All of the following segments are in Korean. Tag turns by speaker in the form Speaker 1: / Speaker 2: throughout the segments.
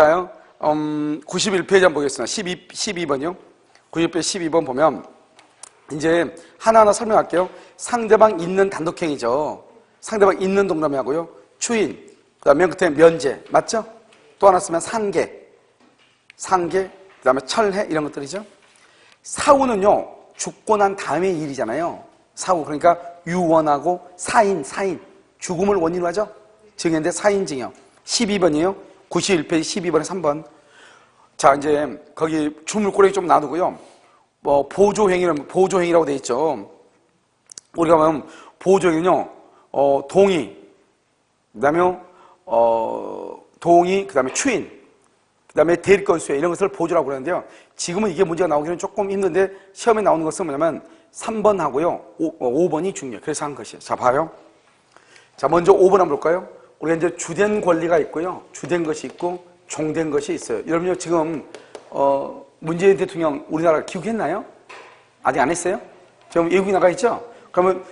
Speaker 1: 자, 91페이지 한번 보겠습니다. 12번이요. 91페이지 12번 보면 이제 하나하나 설명할게요. 상대방 있는 단독행위죠. 상대방 있는 동그라미 하고요. 추인, 그 다음에 끝에 면제, 맞죠? 또 하나 쓰면 상계, 그 다음에 철해, 이런 것들이죠. 사후는요, 죽고 난 다음의 일이잖아요. 사후, 그러니까 유언하고 사인, 죽음을 원인으로 하죠. 증인인데 사인증여. 12번이에요. 91페이지 12번에 3번. 자, 이제 거기 줄물고르기 좀 놔두고요. 뭐 보조행위라고 돼 있죠. 우리가 보면 보조행위는요, 동의, 그다음에 동의, 그다음에 추인, 그다음에 대리권 수혜, 이런 것을 보조라고 그러는데요. 지금은 이게 문제가 나오기는 조금 힘든데 시험에 나오는 것은 뭐냐면 3번 하고요, 5번이 중요해요. 그래서 한 것이에요. 자, 봐요. 자, 먼저 5번 한번 볼까요? 우리가 이제 주된 권리가 있고요, 주된 것이 있고 종된 것이 있어요. 여러분요, 지금 문재인 대통령 우리나라 귀국했나요? 아직 안 했어요? 지금 외국에 나가 있죠? 그러면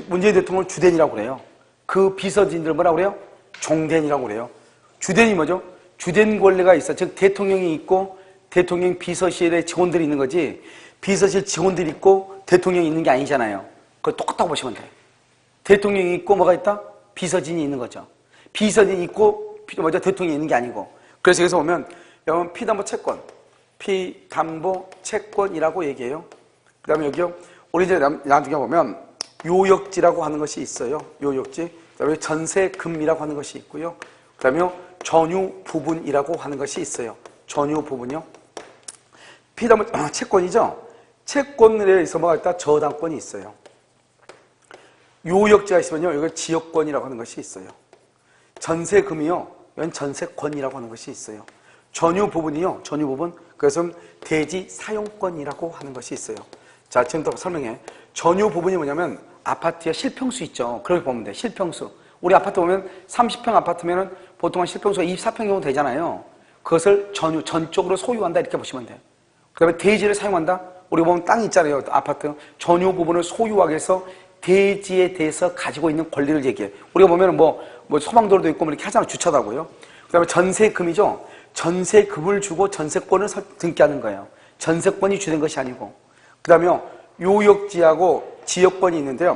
Speaker 1: 문재인 대통령을 주된이라고 그래요. 그 비서진들 뭐라고 그래요? 종된이라고 그래요. 주된이 뭐죠? 주된 권리가 있어. 즉 대통령이 있고 대통령 비서실에 직원들이 있는 거지, 비서실 직원들이 있고 대통령이 있는 게 아니잖아요. 그거 똑같다고 보시면 돼요. 대통령이 있고 뭐가 있다? 비서진이 있는 거죠. 비서진이 있고 먼저 대통령이 있는 게 아니고. 그래서 여기서 보면 여러분 피담보 채권, 피담보 채권이라고 얘기해요. 그 다음에 여기요, 우리 이제 나중에 보면 요역지라고 하는 것이 있어요. 요역지. 그 다음에 전세금이라고 하는 것이 있고요. 그 다음에 전유 부분이라고 하는 것이 있어요. 전유 부분이요. 피담보 채권이죠. 채권에 대해서 뭐가 있다? 저당권이 있어요. 요역지가 있으면요, 이걸 지역권이라고 하는 것이 있어요. 전세금이요, 이건 전세권이라고 하는 것이 있어요. 전유 부분이요, 전유 부분, 그래서 대지 사용권이라고 하는 것이 있어요. 자, 지금부터 설명해. 전유 부분이 뭐냐면 아파트에 실평수 있죠. 그렇게 보면 돼. 실평수. 우리 아파트 보면 30평 아파트면은 보통 한 실평수가 24평 정도 되잖아요. 그것을 전적으로 소유한다, 이렇게 보시면 돼요. 그 다음에 대지를 사용한다. 우리 보면 땅 있잖아요. 아파트. 전유 부분을 소유하기 위해서 대지에 대해서 가지고 있는 권리를 얘기해요. 우리가 보면 뭐 소방도로도 있고 뭐 이렇게 하잖아요. 주차도 하고요. 그 다음에 전세금이죠. 전세금을 주고 전세권을 등기하는 거예요. 전세권이 주된 것이 아니고. 그 다음에 요역지하고 지역권이 있는데요.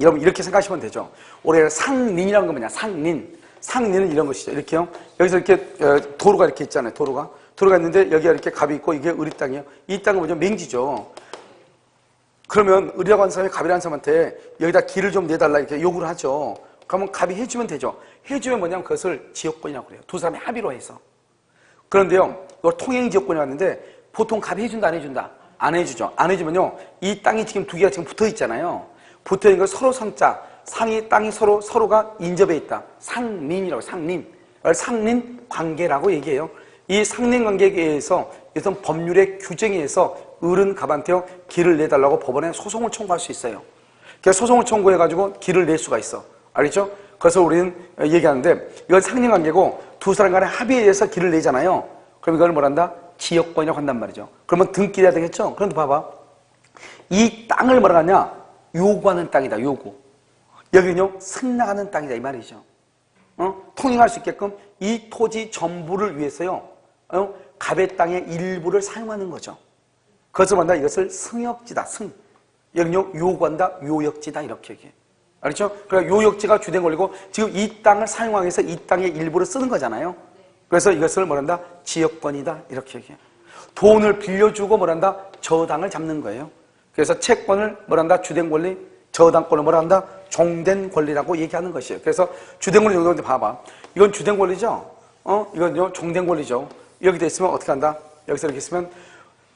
Speaker 1: 여러분 이렇게 생각하시면 되죠. 우리가 상린이라는 건 뭐냐? 상린은 이런 것이죠. 이렇게요. 여기서 이렇게 도로가 이렇게 있잖아요. 도로가 있는데 여기가 이렇게 갑이 있고 이게 을이 땅이에요. 이 땅은 뭐죠? 맹지죠. 그러면 을이라고 하는 사람이 갑이라는 사람한테 여기다 길을 좀 내달라 이렇게 요구를 하죠. 그러면 갑이 해주면 되죠. 해주면 뭐냐면 그것을 지역권이라고 그래요. 두 사람이 합의로 해서. 그런데요, 이걸 통행지역권이 왔는데 보통 갑이 해준다, 안 해준다? 안 해주죠. 안 해주면요, 이 땅이 지금 두 개가 지금 붙어 있잖아요. 붙어 있는 걸 서로 상자, 땅이 서로가 인접해 있다. 상린이라고, 상린 관계라고 얘기해요. 이 상린 관계에 의해서 어떤 법률의 규정에 의해서 을은 갑한테요, 길을 내달라고 법원에 소송을 청구할 수 있어요. 그래서 소송을 청구해가지고 길을 낼 수가 있어. 알겠죠? 그래서 우리는 얘기하는데, 이건 상린 관계고 두 사람 간의 합의에 의해서 길을 내잖아요. 그럼 이걸 뭐란다? 지역권이라고 한단 말이죠. 그러면 등기를 해야 되겠죠? 그런데 봐봐. 이 땅을 뭐라 하냐? 요구하는 땅이다, 요구. 여기는요, 승낙하는 땅이다, 이 말이죠. 통행할 수 있게끔 이 토지 전부를 위해서요, 갑의 땅의 일부를 사용하는 거죠. 그것을 말한다, 이것을 승역지다, 여기는요, 요구한다, 요역지다, 이렇게 얘기해. 알겠죠? 그러니까 요역지가 주된 권리고, 지금 이 땅을 사용하기 위해서 이 땅의 일부를 쓰는 거잖아요. 그래서 이것을 뭐란다? 지역권이다, 이렇게 얘기해. 돈을 빌려주고 뭐란다? 저당을 잡는 거예요. 그래서 채권을 뭐란다? 주된 권리, 저당권을 뭐란다? 종된 권리라고 얘기하는 것이에요. 그래서 주된 권리 정도인데 봐봐. 이건 주된 권리죠? 이건요, 종된 권리죠. 여기 돼 있으면 어떻게 한다? 여기서 이렇게 있으면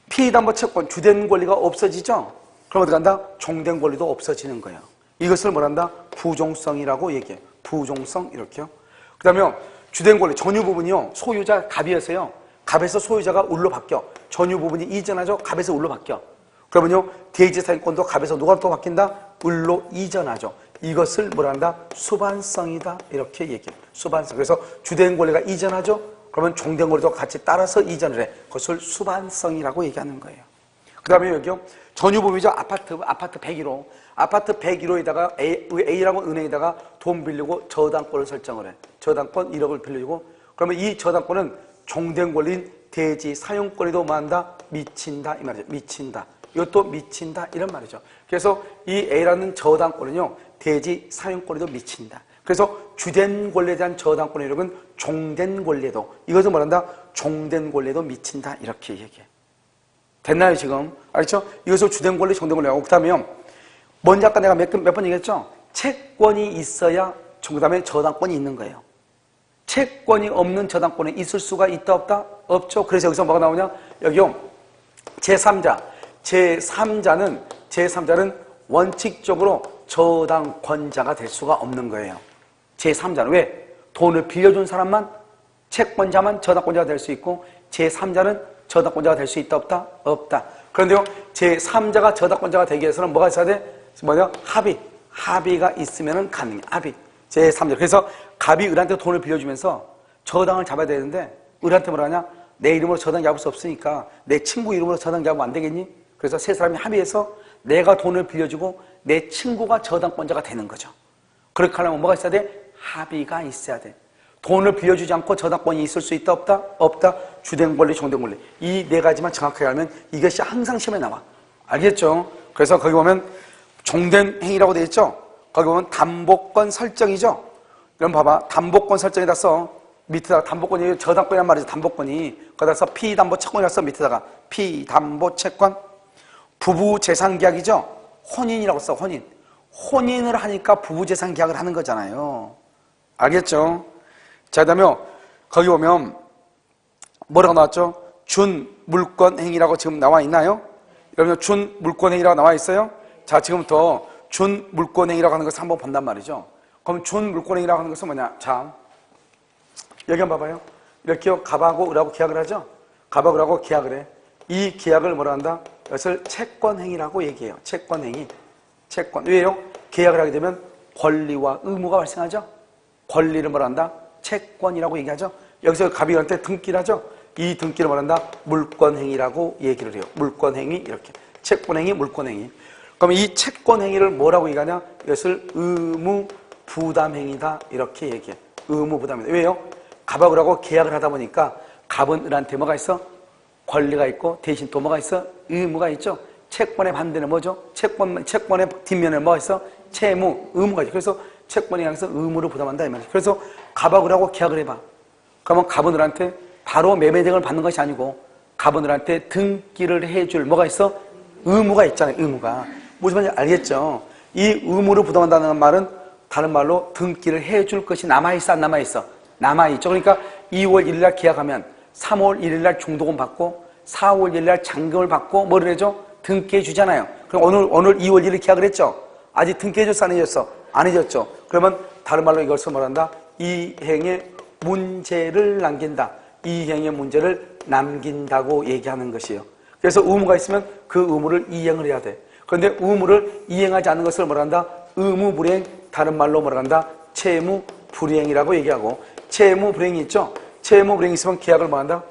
Speaker 1: 피담보 채권, 주된 권리가 없어지죠? 그럼 어떻게 한다? 종된 권리도 없어지는 거예요. 이것을 뭐란다? 부종성이라고 얘기해. 부종성, 이렇게요. 그 다음에 주된 권리, 전유 부분이요, 소유자 갑이어서요, 갑에서 소유자가 을로 바뀌어. 전유 부분이 이전하죠? 갑에서 을로 바뀌어. 그러면요, 대지 사용권도 갑에서 누가 또 바뀐다? 을로 이전하죠. 이것을 뭐란다? 수반성이다, 이렇게 얘기해요. 수반성. 그래서 주된 권리가 이전하죠? 그러면 종된 권리도 같이 따라서 이전을 해. 그것을 수반성이라고 얘기하는 거예요. 그 다음에 여기요, 전유부분이죠. 아파트 101호. 아파트 101호에다가 A라고 은행에다가 돈 빌리고 저당권을 설정을 해. 저당권 1억을 빌리고, 그러면 이 저당권은 종된 권리인 대지 사용권에도 뭐한다? 미친다 이 말이죠. 미친다. 이것도 미친다 이런 말이죠. 그래서 이 A라는 저당권은요 대지 사용권에도 미친다. 그래서 주된 권리에 대한 저당권의 이력은 종된 권리에도, 이것은 뭐란다? 종된 권리에도 미친다 이렇게 얘기해. 됐나요 지금? 알겠죠? 이것을 주된 권리, 종된 권리하고, 그 다음에요 먼저 아까 내가 몇 번 얘기했죠? 채권이 있어야 그 다음에 저당권이 있는 거예요. 채권이 없는 저당권에 있을 수가 있다 없다? 없죠. 그래서 여기서 뭐가 나오냐? 여기요 제3자. 제3자는 원칙적으로 저당권자가 될 수가 없는 거예요. 제3자는 왜? 돈을 빌려준 사람만, 채권자만 저당권자가 될 수 있고 제3자는 저당권자가 될 수 있다 없다? 없다. 그런데요 제3자가 저당권자가 되기 위해서는 뭐가 있어야 돼? 뭐냐? 합의가 있으면 가능해. 합의. 제3자. 그래서 갑이 을한테 돈을 빌려주면서 저당을 잡아야 되는데 을한테 뭐라냐? 내 이름으로 저당 잡을 수 없으니까 내 친구 이름으로 저당 잡으면 안 되겠니? 그래서 세 사람이 합의해서 내가 돈을 빌려주고 내 친구가 저당권자가 되는 거죠. 그렇게 하려면 뭐가 있어야 돼? 합의가 있어야 돼. 돈을 빌려주지 않고 저당권이 있을 수 있다 없다? 없다. 주된 권리, 종된 권리. 이 네 가지만 정확하게 알면 이것이 항상 시험에 나와. 알겠죠? 그래서 거기 보면 종된 행위라고 되어 있죠? 거기 보면 담보권 설정이죠? 그럼 봐봐. 담보권 설정에다 써. 밑에다가 담보권이 저당권이란 말이죠. 담보권이. 거기다 써. 피담보 채권이라 써. 밑에다가. 피담보 채권. 부부 재산 계약이죠? 혼인이라고 써. 혼인을 하니까 부부 재산 계약을 하는 거잖아요. 알겠죠? 자, 그 다음에 거기 보면 뭐라고 나왔죠? 준물권 행위라고 지금 나와 있나요? 여러분 준물권 행위라고 나와 있어요? 자, 지금부터 준물권 행위라고 하는 것을 한번 본단 말이죠. 그럼 준물권 행위라고 하는 것은 뭐냐? 자, 여기 한번 봐봐요. 이렇게 갑하고 을하고 계약을 하죠? 갑하고 을하고 계약을 해. 이 계약을 뭐라 한다? 이것을 채권행위라고 얘기해요. 채권행위. 채권. 왜요? 계약을 하게 되면 권리와 의무가 발생하죠? 권리를 뭐라 한다? 채권이라고 얘기하죠? 여기서 갑이 을한테 등기를 하죠? 이 등기를 뭐라 한다? 물권행위라고 얘기를 해요. 물권행위 이렇게. 채권행위, 물권행위. 그럼 이 채권행위를 뭐라고 얘기하냐? 이것을 의무부담행위다 이렇게 얘기해. 의무부담행위. 왜요? 갑하고 을하고 계약을 하다 보니까 갑은 을한테 뭐가 있어? 권리가 있고 대신 또 뭐가 있어? 의무가 있죠. 채권의 반대는 뭐죠? 채권의 뒷면에 뭐가 있어? 채무, 의무가 있죠. 그래서 채권에 향해서 의무를 부담한다 이 말이죠. 그래서 갑하고 을하고 계약을 해봐. 그러면 갑은 을한테 바로 매매대금을 받는 것이 아니고 갑은 을한테 등기를 해줄 뭐가 있어? 의무가 있잖아요. 의무가. 무슨 말인지 알겠죠? 이 의무를 부담한다는 말은 다른 말로 등기를 해줄 것이 남아있어 안 남아있어? 남아있죠. 그러니까 2월 1일 날 계약하면 3월 1일 날 중도금 받고 4월 1일 날 잔금을 받고 뭐를 해줘? 등기해 주잖아요. 그럼 오늘 2월 1일 계약을 했죠? 아직 등기해 줬어 안 해줬어? 안 해줬죠. 그러면 다른 말로 이것을 뭐란다? 이 행의 문제를 남긴다. 이 행의 문제를 남긴다고 얘기하는 것이에요. 그래서 의무가 있으면 그 의무를 이행을 해야 돼. 그런데 의무를 이행하지 않는 것을 뭐란다? 의무불이행, 다른 말로 뭐란다? 채무불이행이라고 얘기하고, 채무불이행이 있죠? 채무불이행이 있으면 계약을 뭐한다?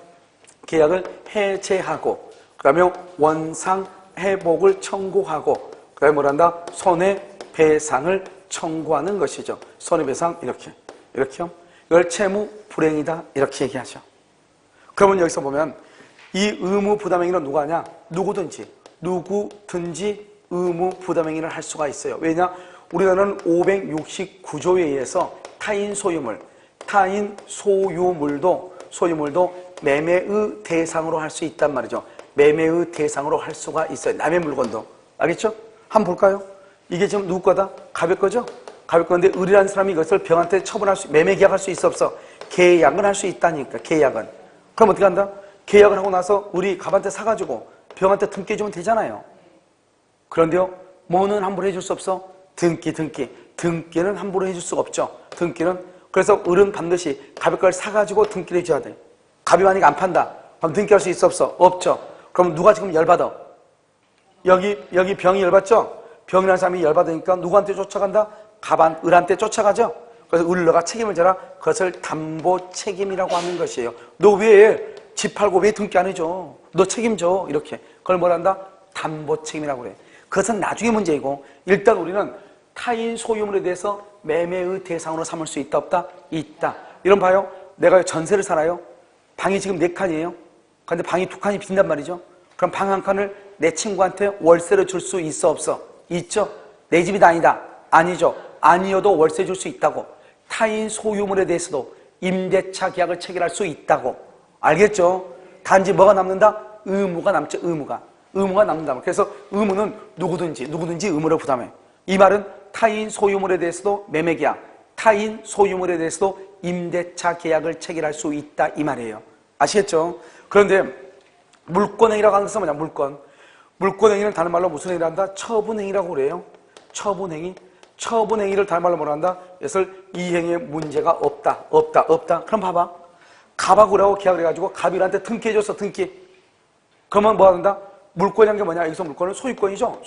Speaker 1: 계약을 해체하고, 그 다음에 원상회복을 청구하고, 그 다음에 뭐란다? 손해배상을 청구하는 것이죠. 손해배상 이렇게요. 이걸 채무불이행이다 이렇게 얘기하죠. 그러면 여기서 보면 이 의무부담행위는 누가 하냐? 누구든지 의무부담행위를 할 수가 있어요. 왜냐? 우리나라는 569조에 의해서 타인 소유물도 매매의 대상으로 할 수 있단 말이죠. 매매의 대상으로 할 수가 있어요. 남의 물건도. 알겠죠? 한번 볼까요? 이게 지금 누구 거다? 갑의 거죠? 갑의 건데 을이라는 사람이 이것을 병한테 처분할 수, 매매 계약할 수 있어 없어? 계약은 할 수 있다니까. 계약은. 그럼 어떻게 한다? 계약을 하고 나서 우리 갑한테 사가지고 병한테 등기해주면 되잖아요. 그런데요, 뭐는 함부로 해줄 수 없어? 등기는 함부로 해줄 수가 없죠. 등기는. 그래서 을은 반드시 갑의 걸 사가지고 등기를 해줘야 돼. 갑이 만약에 안 판다. 그럼 등기할 수 있어 없어? 없죠. 그럼 누가 지금 열받아? 여기 병이 열받죠? 병이라는 사람이 열받으니까 누구한테 쫓아간다? 을한테 쫓아가죠? 그래서 을너가 책임을 져라. 그것을 담보 책임이라고 하는 것이에요. 너 왜 집 팔고 왜 등기 안 해줘? 너 책임져. 이렇게. 그걸 뭐라 한다? 담보 책임이라고 그래. 그것은 나중에 문제이고, 일단 우리는 타인 소유물에 대해서 매매의 대상으로 삼을 수 있다 없다? 있다. 이런 봐요. 내가 전세를 살아요. 방이 지금 4칸이에요. 그런데 방이 2칸이 빈단 말이죠. 그럼 방 한 칸을 내 친구한테 월세로 줄 수 있어 없어? 있죠. 내 집이 아니다. 아니죠. 아니어도 월세 줄 수 있다고. 타인 소유물에 대해서도 임대차 계약을 체결할 수 있다고. 알겠죠? 단지 뭐가 남는다? 의무가 남죠. 의무가 남는다. 그래서 의무는 누구든지 의무를 부담해. 이 말은 타인 소유물에 대해서도 매매계약, 타인 소유물에 대해서도 임대차 계약을 체결할 수 있다 이 말이에요. 아시겠죠? 그런데 물권행위라고 하는 것은 뭐냐? 물권행위는 다른 말로 무슨 행위를 한다? 처분행위라고 그래요. 처분행위를 다른 말로 뭐라 한다? 이것을 이 행위에 문제가 없다. 그럼 봐봐. 갑하고라고 계약을 해가지고 갑이한테 등기해줬어. 등기. 그러면 뭐 한다? 물권이란 게 뭐냐? 여기서 물권은 소유권이죠.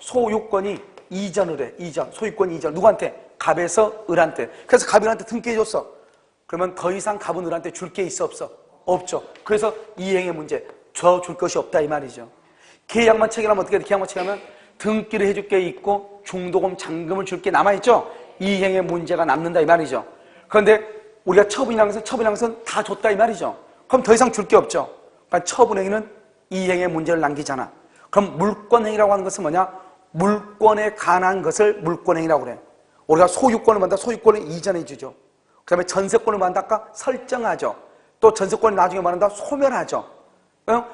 Speaker 1: 소유권이 이전을 해. 소유권 이전. 누구한테? 갑에서 을한테. 그래서 갑이한테 등기해줬어. 그러면 더 이상 갑은 을한테 줄 게 있어 없어? 없죠. 그래서 이행의 문제, 저 줄 것이 없다 이 말이죠. 계약만 체결하면 어떻게 돼? 계약만 체결하면 등기를 해줄 게 있고 중도금, 잔금을 줄 게 남아있죠. 이행의 문제가 남는다 이 말이죠. 그런데 우리가 처분이라는 것은 다 줬다 이 말이죠. 그럼 더 이상 줄 게 없죠. 그러니까 처분행위는 이행의 문제를 남기잖아. 그럼 물권행위라고 하는 것은 뭐냐? 물권에 관한 것을 물권행위라고 그래. 우리가 소유권을 받는다. 소유권을 이전해 주죠. 그 다음에 전세권을 받는다. 아까 설정하죠. 또 전세권이 나중에 받는다. 소멸하죠.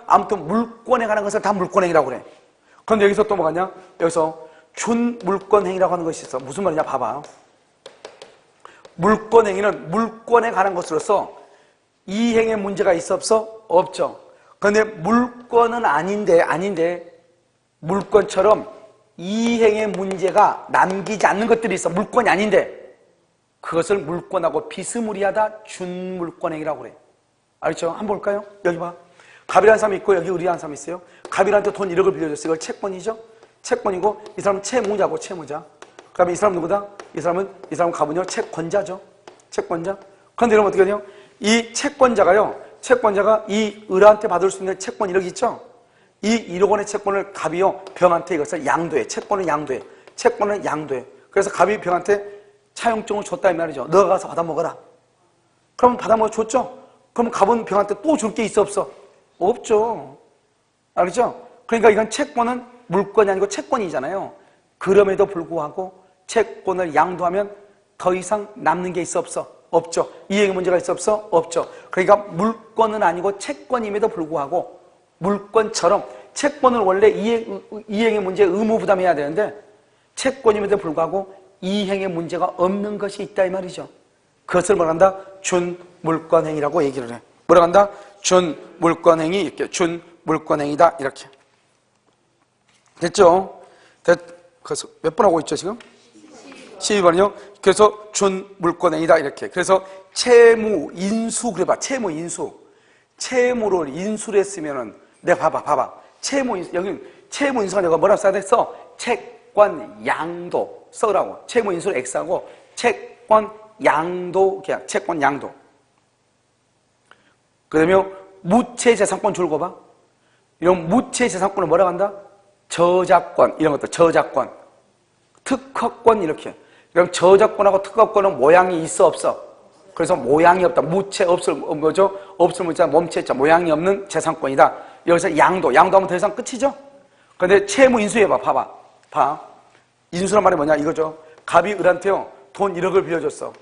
Speaker 1: 아무튼 물권에 관한 것을 다 물권행위라고 그래. 그런데 여기서 또 뭐가냐? 여기서 준물권행위라고 하는 것이 있어. 무슨 말이냐? 봐봐. 물권행위는 물권에 관한 것으로서 이행의 문제가 있어 없어? 없죠. 그런데 물권은 아닌데 물권처럼 이행의 문제가 남기지 않는 것들이 있어. 물권이 아닌데 그것을 물권하고 비스무리하다 준물권행위라고 그래. 알겠죠? 한번 볼까요? 여기 봐. 갑이라는 사람이 있고 여기 을이라는 사람이 있어요. 갑이한테 돈 1억을 빌려줬어요. 이걸 채권이죠? 채권이고 이 사람은 채무자고 채무자. 그 다음에 이 사람 누구다? 이 사람은 갑은요 채권자죠. 채권자. 그런데 여러분 어떻게 되냐? 이 채권자가 이 을한테 받을 수 있는 채권 1억 있죠? 이 1억 원의 채권을 갑이요 병한테 이것을 양도해. 채권을 양도해. 그래서 갑이 병한테 차용증을 줬다 이 말이죠. 너가 가서 받아 먹어라. 그럼 받아 먹어 줬죠? 그럼 갑은 병한테 또 줄 게 있어 없어? 없죠. 알겠죠? 그러니까 이건 채권은 물권이 아니고 채권이잖아요. 그럼에도 불구하고 채권을 양도하면 더 이상 남는 게 있어 없어? 없죠. 이행의 문제가 있어 없어? 없죠. 그러니까 물권은 아니고 채권임에도 불구하고 물권처럼 채권을 원래 이행의 문제에 의무 부담해야 되는데 채권임에도 불구하고 이행의 문제가 없는 것이 있다 이 말이죠. 그것을 뭐라 한다? 준물권행위라고 얘기를 해. 뭐라 한다? 준물권행위 이렇게 준물권행위다 이렇게. 됐죠? 그래서 몇 번 하고 있죠 지금? 12번이요. 그래서 준물권행위다 이렇게. 그래서 채무인수 그래봐. 채무를 인수를 했으면은 내가 봐봐. 채무인수 여기 채무인수가 내가 뭐라고 써야 됐어? 채권양도 써라고. 채무인수를 X하고 채권양도 계약. 채권양도. 그 다음에 무채재산권 줄거 봐. 이런 무채재산권을 뭐라고 한다? 저작권 이런 것들 저작권 특허권 이렇게. 그럼 저작권하고 특허권은 모양이 있어 없어? 그래서 모양이 없다. 무채 없을 뭐죠? 없을 문자 몸체자 모양이 없는 재산권이다. 여기서 양도하면 더 이상 끝이죠? 그런데 채무 인수해봐. 봐. 인수란 말이 뭐냐 이거죠. 갑이 을한테요 돈 1억을 빌려줬어.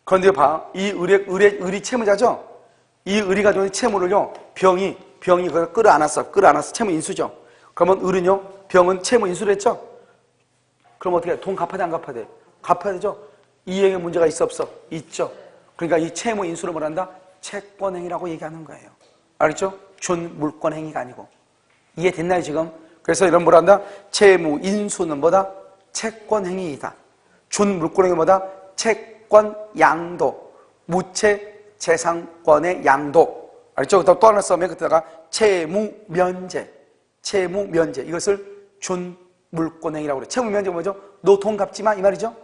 Speaker 1: 그런데 봐. 이 을이 채무자죠? 이 을이 가져온 채무를요 병이 그걸 끌어안았어. 채무 인수죠. 그러면 을은요 병은 채무 인수를 했죠? 그럼 어떻게 해? 돈 갚아야 돼 안 갚아야 돼? 갚아야 되죠? 이행의 문제가 있어 없어? 있죠. 그러니까 이 채무 인수를 뭐라 한다? 채권행위라고 얘기하는 거예요. 알겠죠? 준물권행위가 아니고. 이해됐나요 지금? 그래서 이런 뭐라 한다? 채무 인수는 뭐다? 채권행위이다. 준물권행위 뭐다? 채권양도. 무채재산권의 양도. 알겠죠? 또 하나 써면 그때다가 채무면제. 이것을 준물권행위라고 그래. 채무면제가 뭐죠? 너 돈 갚지 마 이 말이죠?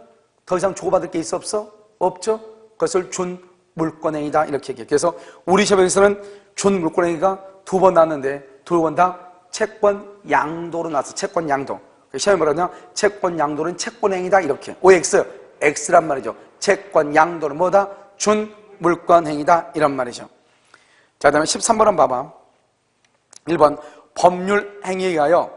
Speaker 1: 더 이상 주고받을 게 있어 없어? 없죠? 그것을 준물권행위다 이렇게 얘기해요. 그래서 우리 시험에서는 준물권행위가 2번 나왔는데 2번 다 채권양도로 나왔어. 채권양도. 시험에 뭐라냐? 채권양도는 채권행위다 이렇게. OX, X란 말이죠. 채권양도는 뭐다? 준물권행위다 이런 말이죠. 자, 그 다음에 13번 한번 봐봐. 1번, 법률 행위에 의하여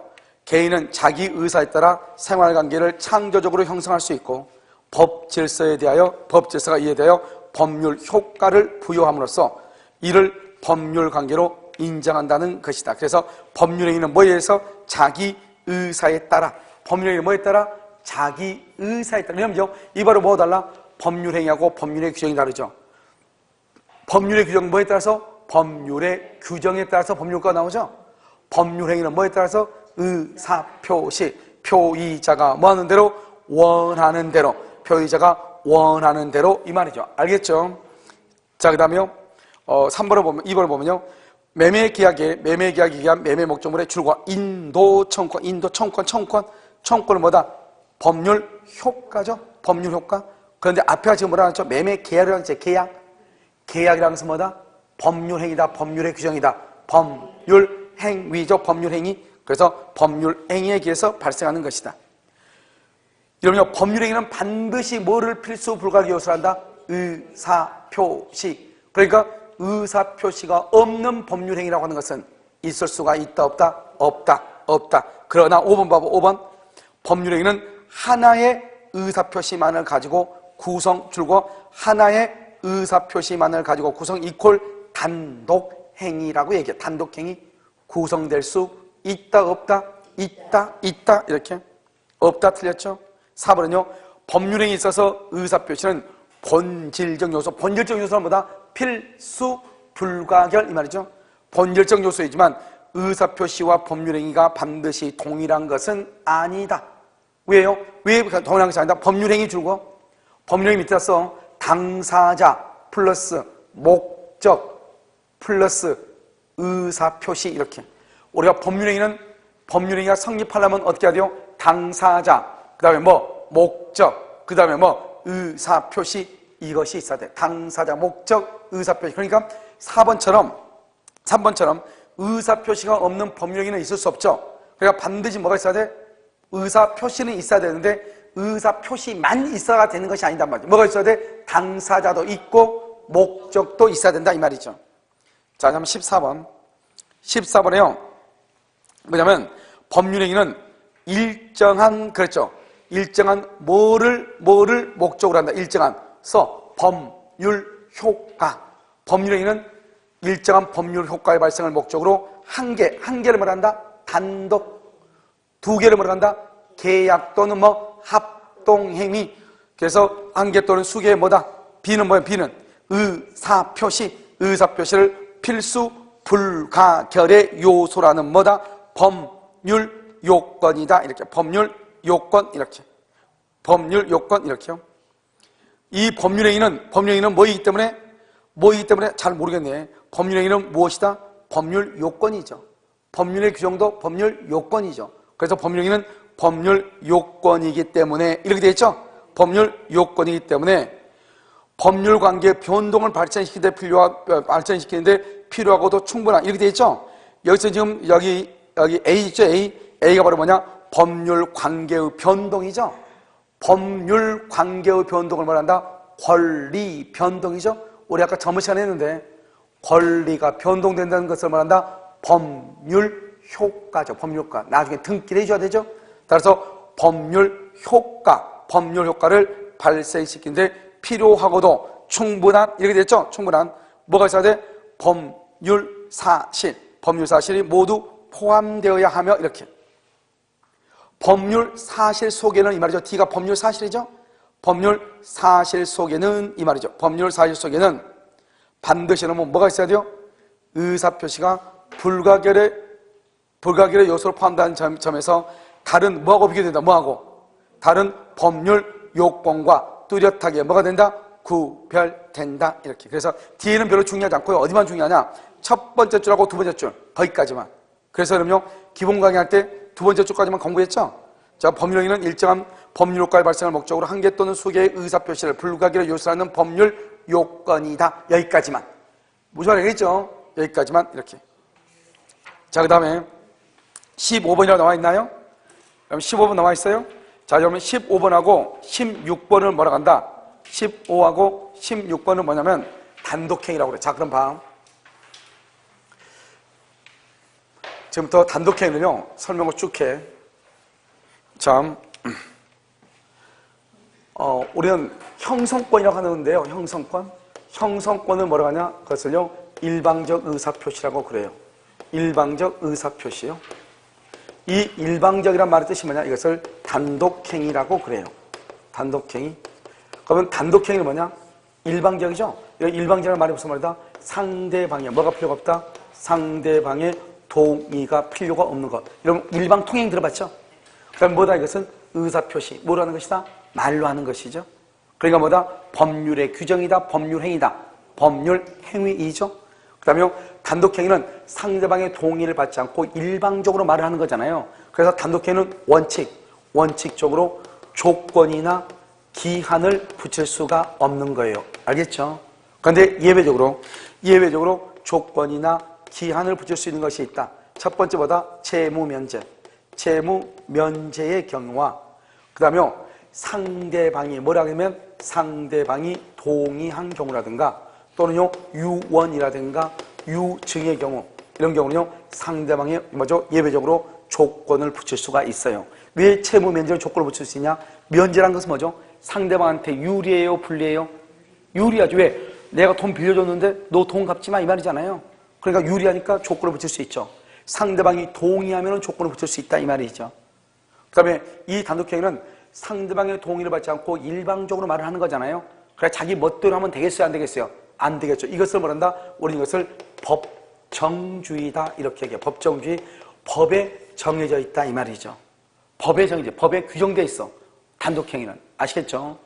Speaker 1: 개인은 자기 의사에 따라 생활관계를 창조적으로 형성할 수 있고 법 질서에 대하여, 법 질서가 이에 대하여 법률 효과를 부여함으로써 이를 법률 관계로 인정한다는 것이다. 그래서 법률 행위는 뭐에 의해서? 자기 의사에 따라. 법률 행위는 뭐에 따라? 자기 의사에 따라. 왜냐면요, 이바로 뭐가 달라? 법률 행위하고 법률의 규정이 다르죠. 법률의 규정은 뭐에 따라서? 법률의 규정에 따라서 법률과가 나오죠. 법률 행위는 뭐에 따라서? 의사표시. 표의자가 뭐 하는 대로? 원하는 대로. 표의자가 원하는 대로 이 말이죠. 알겠죠? 자, 그 다음에요. 3번을 보면, 2번을 보면요. 매매계약에 의한 매매 목적물의 줄과 인도 청구권은 뭐다? 법률 효과죠. 법률 효과. 그런데 앞에가 지금 뭐라 하죠? 매매계약이라고 했죠. 계약이라는 것은 뭐다? 법률 행위다. 법률의 규정이다. 법률 행위죠. 법률 행위. 그래서 법률 행위에 의해서 발생하는 것이다. 이러면 법률 행위는 반드시 뭐를 필수 불가결 요소로 한다? 의사표시. 그러니까 의사표시가 없는 법률 행위라고 하는 것은 있을 수가 있다, 없다? 없다. 그러나 5번 봐봐. 5번. 법률 행위는 하나의 의사표시만을 가지고 구성, 하나의 의사표시만을 가지고 구성 이퀄 단독행위라고 얘기해. 단독행위. 구성될 수 있다, 없다? 있다. 이렇게. 없다, 틀렸죠? 4번은요. 법률행위에 있어서 의사표시는 본질적 요소. 본질적 요소는 뭐다? 필수 불가결 이 말이죠. 본질적 요소이지만 의사표시와 법률행위가 반드시 동일한 것은 아니다. 왜요? 왜 동일한 것이 아니다? 법률행위 줄고 법률행위 밑에 써 당사자 플러스 목적 플러스 의사표시 이렇게. 우리가 법률행위가 성립하려면 어떻게 해야 돼요? 당사자, 그 다음에 뭐 목적, 그 다음에 뭐 의사표시 이것이 있어야 돼. 당사자, 목적, 의사표시. 그러니까 3번처럼 의사표시가 없는 법률행위는 있을 수 없죠. 그러니까 반드시 뭐가 있어야 돼? 의사표시는 있어야 되는데 의사표시만 있어야 되는 것이 아니단 말이죠. 뭐가 있어야 돼? 당사자도 있고 목적도 있어야 된다 이 말이죠. 자, 그럼 14번. 14번에요. 뭐냐면 법률행위는 일정한 뭐를 목적으로 한다. 법률 효과. 법률행위는 일정한 법률 효과의 발생을 목적으로 한 개를 말한다. 단독. 2개를 말한다. 계약 또는 뭐 합동행위. 그래서 한 개 또는 수개의 뭐다? B는 뭐야? B는 의사표시를 필수 불가결의 요소라는 뭐다? 법률 요건이다. 이렇게. 법률 요건 이렇게. 이 법률행위는 뭐이기 때문에 잘 모르겠네. 법률행위는 무엇이다? 법률 요건이죠. 법률의 규정도 법률 요건이죠. 그래서 법률행위는 법률 요건이기 때문에 이렇게 되어 있죠? 법률 요건이기 때문에 법률 관계 변동을 발전시키는데 필요하고도 충분한 이렇게 되어 있죠? 여기서 지금 여기 A 있죠? A가 바로 뭐냐? 법률 관계의 변동이죠? 법률 관계의 변동을 말한다? 권리 변동이죠? 우리 아까 저번 시간에 했는데 권리가 변동된다는 것을 말한다? 법률 효과죠. 법률 효과. 나중에 등기를 해줘야 되죠? 따라서 법률 효과를 발생시키는데 필요하고도 충분한 이렇게 됐죠? 충분한 뭐가 있어야 돼? 법률 사실이 모두 포함되어야 하며 이렇게. 법률 사실 속에는 이 말이죠. D가 법률 사실이죠. 법률 사실 속에는 이 말이죠. 법률 사실 속에는 반드시 뭐가 있어야 돼요? 의사표시가 불가결의 요소로 포함되는 점에서 다른 뭐하고 비교된다? 뭐하고? 다른 법률 요건과 뚜렷하게 뭐가 된다? 구별된다. 이렇게. 그래서 D는 별로 중요하지 않고요. 어디만 중요하냐? 첫 번째 줄하고 두 번째 줄. 거기까지만. 그래서 그럼요. 기본 강의할 때 두 번째 줄까지만 공부했죠? 자, 법률행위는 일정한 법률 효과의 발생을 목적으로 한 개 또는 수개의 의사표시를 불가결의 요소라는 법률 요건이다. 여기까지만. 무슨 말이겠죠? 여기까지만 이렇게. 자, 그 다음에 15번이라고 나와 있나요? 그럼 15번 나와 있어요? 자, 그러면 15번하고 16번을 뭐라고 한다? 15하고 16번은 뭐냐면 단독행위라고 그래. 자, 그럼 봐. 지금부터 단독행위는요, 설명을 쭉 해. 자, 우리는 형성권이라고 하는데요, 형성권. 형성권을 뭐라고 하냐? 그것을요, 일방적 의사표시라고 그래요. 일방적 의사표시요. 이 일방적이란 말의 뜻이 뭐냐? 이것을 단독행위라고 그래요. 단독행위. 그러면 단독행위는 뭐냐? 일방적이죠? 일방적이라는 말이 무슨 말이다? 상대방의, 뭐가 필요가 없다? 상대방의 동의가 필요가 없는 것. 이런 일방통행 들어봤죠? 그럼 뭐다? 이것은 의사표시. 뭐로 하는 것이다? 말로 하는 것이죠. 그러니까 뭐다? 법률의 규정이다. 법률행위다. 법률행위이죠. 그 다음에 단독행위는 상대방의 동의를 받지 않고 일방적으로 말을 하는 거잖아요. 그래서 단독행위는 원칙적으로 조건이나 기한을 붙일 수가 없는 거예요. 알겠죠? 그런데 예외적으로 조건이나 기한을 붙일 수 있는 것이 있다. 첫 번째보다 채무면제의 경우와 그 다음에 상대방이 뭐라고 하면 상대방이 동의한 경우라든가 또는요 유언이라든가 유증의 경우 이런 경우는요 상대방이 예외적으로 조건을 붙일 수가 있어요. 왜 채무면제로 조건을 붙일 수 있냐? 면제란 것은 뭐죠? 상대방한테 유리해요, 불리해요? 유리하죠. 왜? 내가 돈 빌려줬는데 너 돈 갚지 마 이 말이잖아요. 그러니까 유리하니까 조건을 붙일 수 있죠. 상대방이 동의하면 조건을 붙일 수 있다 이 말이죠. 그 다음에 이 단독행위는 상대방의 동의를 받지 않고 일방적으로 말을 하는 거잖아요. 그래 자기 멋대로 하면 되겠어요, 안 되겠어요? 안 되겠죠. 이것을 뭐란다? 우리는 이것을 법정주의다 이렇게 얘기해요. 법정주의, 법에 정해져 있다 이 말이죠. 법에 규정되어 있어. 단독행위는. 아시겠죠?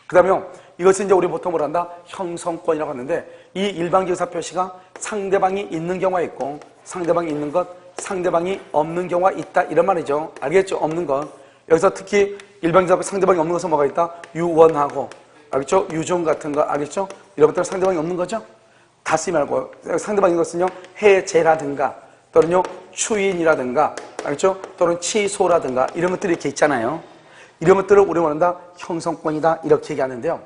Speaker 1: 그 다음에 이것은 이제 우리 보통 뭐란다? 형성권이라고 하는데 이 일방적 의사표시가 상대방이 있는 경우가 있고 상대방이 있는 것, 상대방이 없는 경우가 있다 이런 말이죠. 알겠죠? 없는 것. 여기서 특히 일방적 상대방이 없는 것은 뭐가 있다? 유언하고 알겠죠? 유종 같은 거 알겠죠? 이런 것들은 상대방이 없는 거죠? 다 쓰지 말고 상대방인 것은요 해제라든가 또는요 추인이라든가 알겠죠? 또는 취소라든가 이런 것들이 이렇게 있잖아요. 이런 것들을 우리가 말한다 형성권이다 이렇게 얘기하는데요.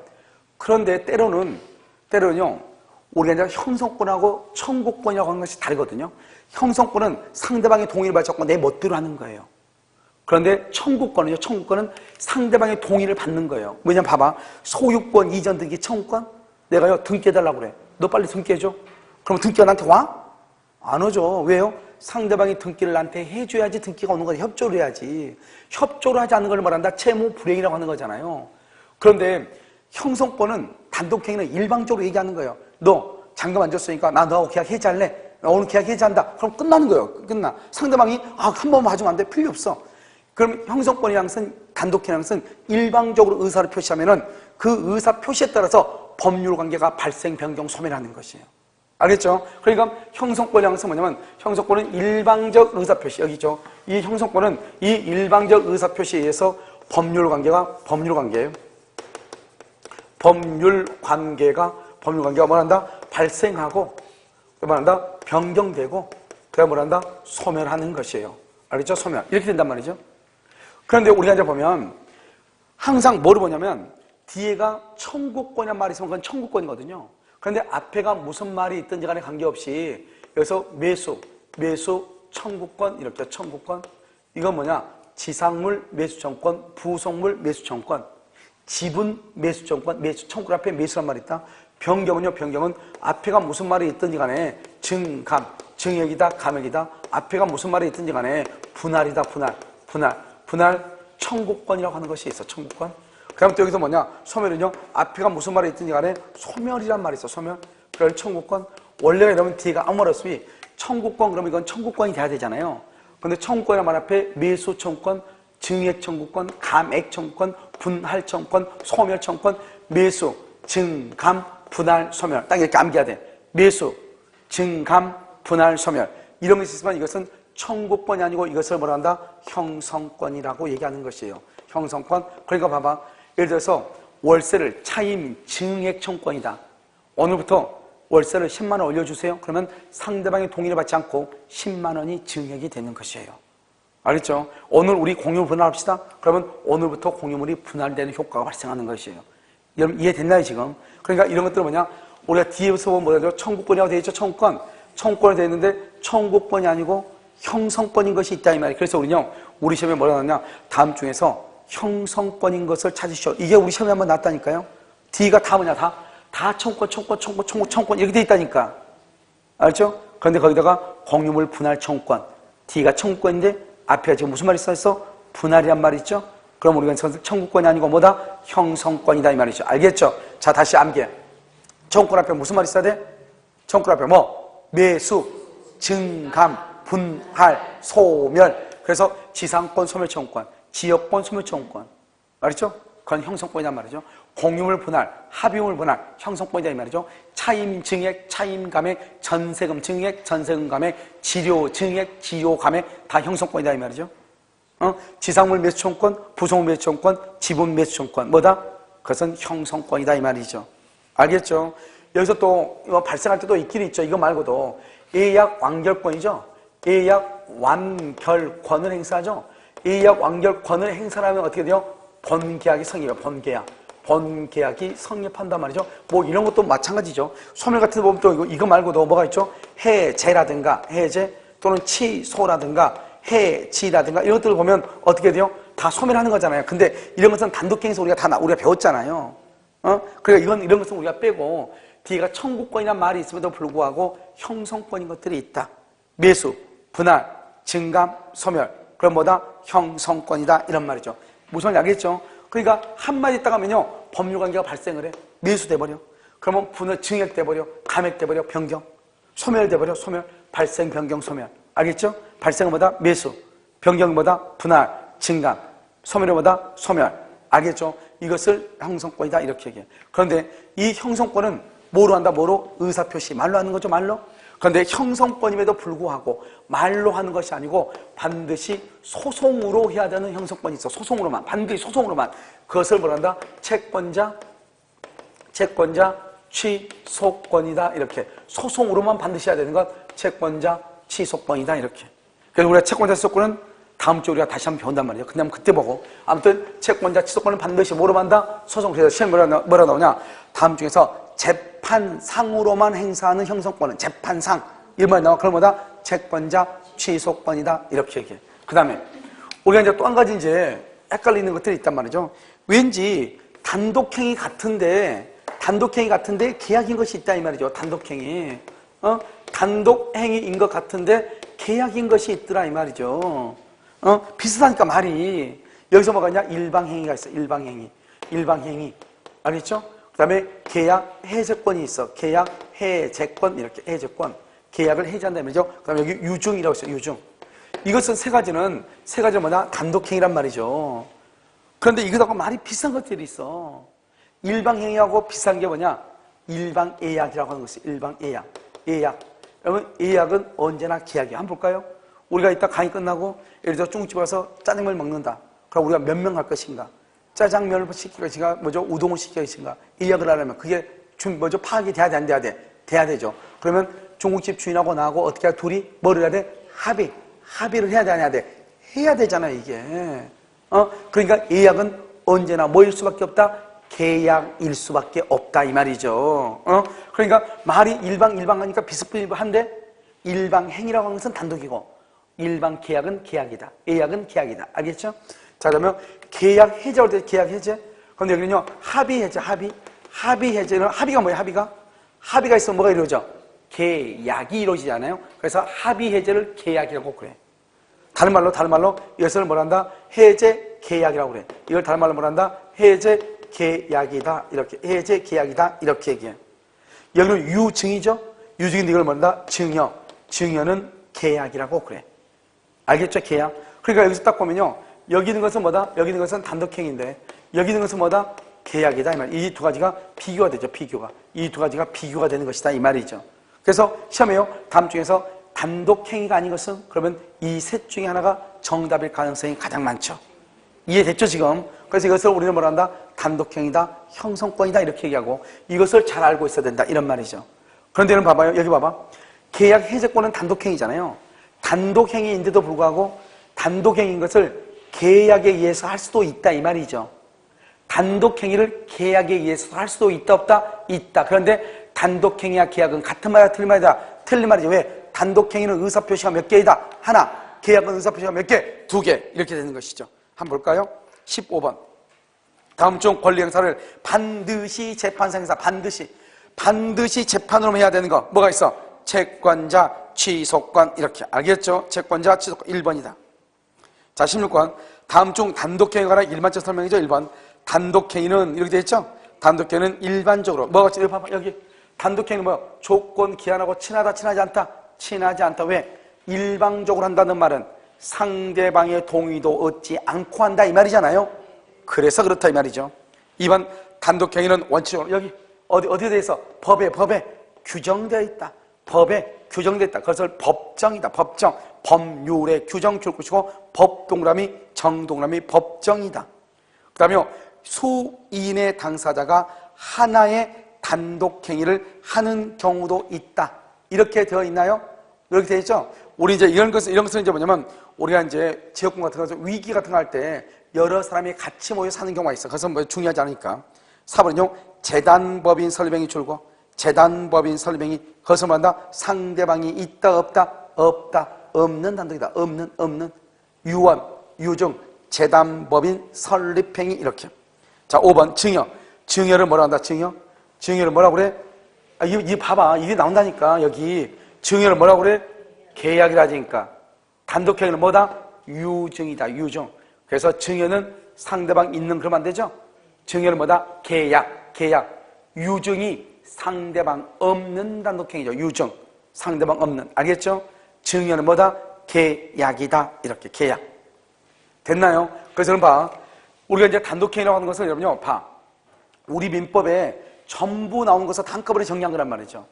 Speaker 1: 그런데 때로는요 우리가 이제 형성권하고 청구권이라고 하는 것이 다르거든요. 형성권은 상대방의 동의를 받지 않고 내 멋대로 하는 거예요. 그런데 청구권은 상대방의 동의를 받는 거예요. 왜냐면 봐봐. 소유권 이전 등기 청구권 내가요 등기해달라고 그래. 너 빨리 등기해줘. 그럼 등기가 나한테 와? 안 오죠. 왜요? 상대방이 등기를 나한테 해줘야지 등기가 오는 거지. 협조를 해야지. 협조를 하지 않는 걸 말한다. 채무 불이행이라고 하는 거잖아요. 그런데 형성권은 단독행위는 일방적으로 얘기하는 거예요. 너 잔금 안 줬으니까 나 너하고 계약 해지할래. 나 오늘 계약 해지한다. 그럼 끝나는 거예요. 끝나. 상대방이 한 번만 봐주면 안 돼. 필요 없어. 그럼 형성권이라는 것은 단독행위라는 것은 일방적으로 의사를 표시하면은 그 의사 표시에 따라서 법률 관계가 발생, 변경, 소멸하는 것이에요. 알겠죠? 그러니까 형성권이라는 것은 뭐냐면 형성권은 일방적 의사 표시 여기죠. 이 형성권은 이 일방적 의사 표시에 의해서 법률 관계가 뭐란다? 발생하고 뭐란다? 변경되고 그다음 뭐란다? 소멸하는 것이에요. 알겠죠? 소멸. 이렇게 된단 말이죠. 그런데 우리가 이제 보면 항상 뭐를 보냐면 뒤에가 청구권이란 말이 있으면 그건 청구권이거든요. 그런데 앞에가 무슨 말이 있든지 간에 관계없이 여기서 매수, 청구권 이렇게 청구권 이건 뭐냐? 지상물 매수청권, 부속물 매수청권, 지분 매수청권, 청구권 앞에 매수란 말이 있다. 변경은 앞에가 무슨 말이 있든지 간에 증감, 증액이다, 감액이다. 앞에가 무슨 말이 있든지 간에 분할이다, 분할 청구권이라고 하는 것이 있어. 청구권. 그 다음에 또 여기서 뭐냐? 소멸은요. 앞에가 무슨 말이 있든지 간에 소멸이란 말이 있어. 소멸. 그래서 청구권. 원래가 이러면 뒤가 아무 말 없이 청구권 그러면 이건 청구권이 돼야 되잖아요. 근데 청구권이란 말 앞에 매수 청구권, 증액 청구권, 감액 청구권, 분할 청구권, 소멸 청구권, 매수, 증감, 분할, 소멸. 딱 이렇게 암기해야 돼. 매수, 증감, 분할, 소멸. 이런 것이 있으면 이것은 청구권이 아니고 이것을 뭐라 한다? 형성권이라고 얘기하는 것이에요. 형성권. 그러니까 봐봐. 예를 들어서 월세를 차임 증액 청구권이다. 오늘부터 월세를 10만 원 올려주세요. 그러면 상대방의 동의를 받지 않고 10만 원이 증액이 되는 것이에요. 알겠죠? 오늘 우리 공유 분할합시다. 그러면 오늘부터 공유물이 분할되는 효과가 발생하는 것이에요. 여러분 이해됐나요 지금? 그러니까 이런 것들은 뭐냐? 우리가 뒤에서 보면 뭐라 하죠? 청구권이라고 되어 있죠. 청구권이 되어 있는데 청구권이 아니고 형성권인 것이 있다 이 말이에요. 그래서 우리는요, 우리 시험에 뭐라 나왔냐, 다음 중에서 형성권인 것을 찾으시오. 이게 우리 시험에 한번 나왔다니까요. D가 다 뭐냐, 다 청권 이렇게 돼 있다니까. 알죠? 그런데 거기다가 공유물 분할 청권, D가 청구권인데 앞에 지금 무슨 말이 써있어? 분할이란 말이 있죠? 그럼 우리가 청구권이 아니고 뭐다? 형성권이다 이 말이죠. 알겠죠? 자, 다시 암기해. 청구권 앞에 무슨 말이 있어야 돼? 청구권 앞에 뭐? 매수, 증감, 분할, 소멸. 그래서 지상권, 소멸청구권, 지역권, 소멸청구권. 알겠죠? 그건 형성권이란 말이죠. 공유물 분할, 합의물 분할, 형성권이다 이 말이죠. 차임 증액, 차임 감액, 전세금 증액, 전세금 감액, 치료 증액, 치료 감액 다 형성권이다 이 말이죠. 지상물 매수청권, 부속물 매수청권, 지분 매수청권 뭐다? 그것은 형성권이다 이 말이죠. 알겠죠? 여기서 또 발생할 때도 있긴 있죠. 이거 말고도 예약 완결권이죠. 예약 완결권을 행사하죠. 예약 완결권을 행사하면 어떻게 돼요? 본계약이 성립해요. 본계약이 성립한단 말이죠. 뭐 이런 것도 마찬가지죠. 소멸 같은 데 보면 또 이거 말고도 뭐가 있죠? 해제라든가 해제 또는 취소라든가 해지라든가 이런 것들을 보면 어떻게 돼요? 다 소멸하는 거잖아요. 근데 이런 것은 단독행위에서 우리가 배웠잖아요. 그러니까 이런 것은 우리가 빼고 D가 청구권이란 말이 있음에도 불구하고 형성권인 것들이 있다. 매수, 분할, 증감, 소멸. 그럼 뭐다? 형성권이다. 이런 말이죠. 무슨 말인지 알겠죠? 그러니까 한마디 있다가 하면요, 법률관계가 발생을 해. 매수돼버려. 그러면 분할 증액돼버려. 감액돼버려. 변경. 소멸돼버려. 소멸. 발생, 변경, 소멸. 알겠죠? 발생은 뭐다? 매수. 변경은 뭐다? 분할, 증감. 소멸은 뭐다? 소멸. 알겠죠? 이것을 형성권이다. 이렇게 얘기해. 그런데 이 형성권은 뭐로 한다? 뭐로? 의사표시. 말로 하는 거죠. 말로. 그런데 형성권임에도 불구하고 말로 하는 것이 아니고 반드시 소송으로 해야 되는 형성권이 있어. 소송으로만. 반드시 소송으로만. 그것을 뭐란다? 채권자, 취소권이다. 이렇게. 소송으로만 반드시 해야 되는 것. 채권자, 취소권이다. 이렇게. 그래서 우리가 채권자, 취소권은 다음 주에 우리가 다시 한번 배운단 말이에요. 근데 한번 그때 보고. 아무튼 채권자, 취소권은 반드시 뭐로 한다? 소송. 그래서 시험에 뭐라 나오냐? 다음 중에서 재판상으로만 행사하는 형성권은 재판상. 이 말이 나와. 그럼 뭐다? 채권자, 취소권이다. 이렇게 얘기해. 그 다음에 우리가 이제 또 한 가지 이제 헷갈리는 것들이 있단 말이죠. 왠지 단독행위 같은데 계약인 것이 있다 이 말이죠. 단독행위. 단독행위인 것 같은데 계약인 것이 있더라 이 말이죠. 비슷하니까 말이. 여기서 뭐가 있냐? 일방행위가 있어. 일방행위. 알겠죠? 그 다음에 계약 해제권이 있어. 계약 해제권. 이렇게 해제권. 계약을 해제한다 이 말이죠. 그 다음에 여기 유증이라고 있어요. 유증. 이것은 세 가지는 뭐냐? 단독행위란 말이죠. 그런데 이거하고 말이 비슷한 것들이 있어. 일방행위하고 비슷한 게 뭐냐? 일방예약이라고 하는 것이 일방예약. 예약. 여러분, 예약은 언제나 계약이야. 한번 볼까요? 우리가 이따 강의 끝나고 예를 들어 중국집 가서 짜장면을 먹는다. 그럼 우리가 몇 명 갈 것인가? 짜장면을 시킬 것인가? 우동을 시킬 것인가? 예약을 하려면 그게 파악이 돼야 돼, 안 돼야 돼? 돼야 되죠. 그러면 중국집 주인하고 나하고 어떻게 해야 둘이 뭐를 해야 돼? 합의를 해야 돼, 안 해야 돼? 해야 되잖아, 이게. 그러니까 예약은 언제나 뭐일 수밖에 없다? 계약일 수밖에 없다 이 말이죠. 그러니까 말이 일방하니까 비슷비슷한데 일방행위라고 하는 것은 단독이고 일방계약은 계약이다. 예약은 계약이다. 알겠죠? 자, 그러면 계약 해제할 때 계약 해제. 그런데 여기는요, 합의 해제, 합의 해제는 합의가 뭐예요? 합의가 있으면 뭐가 이루어져? 계약이 이루어지잖아요. 그래서 합의 해제를 계약이라고 그래. 다른 말로 이것을 뭐란다? 해제 계약이라고 그래. 이걸 다른 말로 뭐란다? 해제 계약이다. 이렇게. 해제 계약이다. 이렇게 얘기해. 여기는 유증이죠? 유증인데 이걸 뭐란다? 증여. 증여는 계약이라고 그래. 알겠죠? 계약. 그러니까 여기서 딱 보면요. 여기 있는 것은 뭐다? 여기 있는 것은 단독행위인데 여기 있는 것은 뭐다? 계약이다. 이 말. 이 두 가지가 비교가 되죠. 비교가. 이 두 가지가 비교가 되는 것이다. 이 말이죠. 그래서 시험에요. 다음 중에서 단독행위가 아닌 것은 그러면 이 셋 중에 하나가 정답일 가능성이 가장 많죠. 이해됐죠 지금? 그래서 이것을 우리는 뭐라 한다? 단독행위다, 형성권이다 이렇게 얘기하고 이것을 잘 알고 있어야 된다 이런 말이죠. 그런데 여러분 봐봐요. 여기 봐봐. 계약 해제권은 단독행위잖아요. 단독행위인데도 불구하고 단독행위인 것을 계약에 의해서 할 수도 있다 이 말이죠. 단독행위를 계약에 의해서 할 수도 있다 없다? 있다. 그런데 단독행위와 계약은 같은 말이야 틀린 말이다? 틀린 말이죠. 왜? 단독행위는 의사표시가 몇 개이다? 하나. 계약은 의사표시가 몇 개? 두 개. 이렇게 되는 것이죠. 한번 볼까요? 15번. 다음 중 권리 행사를 반드시 재판상 행사, 반드시 재판으로 해야 되는 거 뭐가 있어? 채권자, 취소권 이렇게. 알겠죠? 채권자, 취소권 1번이다. 자, 16번. 다음 중 단독행위에 관한 일반적 설명이죠. 1번. 단독행위는 이렇게 되어 있죠? 단독행위는 일반적으로 뭐가 있지? 여기 봐봐. 여기 단독행위는 뭐야? 조건 기한하고 친하지 않다? 친하지 않다. 왜? 일방적으로 한다는 말은 상대방의 동의도 얻지 않고 한다 이 말이잖아요. 그래서 그렇다 이 말이죠. 2번. 단독행위는 원칙적으로 여기 어디에 대해서? 법에 규정되어 있다. 법에 규정되어 있다. 그것을 법정이다. 법정. 법률에 규정 줄 것이고 법 동그라미 정동그라미 법정이다. 그 다음에 수인의 당사자가 하나의 단독행위를 하는 경우도 있다. 이렇게 되어 있나요? 이렇게 되어 있죠? 우리 이제 이런 것은 이제 뭐냐면 우리가 이제 지역군 같은 거 위기 같은 거 할 때 여러 사람이 같이 모여 사는 경우가 있어. 그래서 뭐 중요하지 않으니까. 4번은요, 재단법인 설명이 줄고 재단법인 설명이 그것을 말한다. 상대방이 있다 없다 없는 단독이다. 없는 유언 유증 재단법인 설립행위 이렇게. 자, 5번 증여를 뭐라 한다? 증여를 뭐라고 그래? 이 봐봐. 이게 나온다니까. 여기 증여를 뭐라고 그래? 계약이라니까. 단독행위는 뭐다? 유증이다. 유증. 그래서 증여는 상대방 있는 그러면 안 되죠? 증여는 뭐다? 계약. 유증이 상대방 없는 단독행위죠. 유증. 상대방 없는. 알겠죠? 증여는 뭐다? 계약이다. 이렇게 계약. 됐나요? 그래서 여러분 봐. 우리가 이제 단독행위라고 하는 것은 여러분요, 봐. 우리 민법에 전부 나오는 것을 한꺼번에 정리한 거란 말이죠.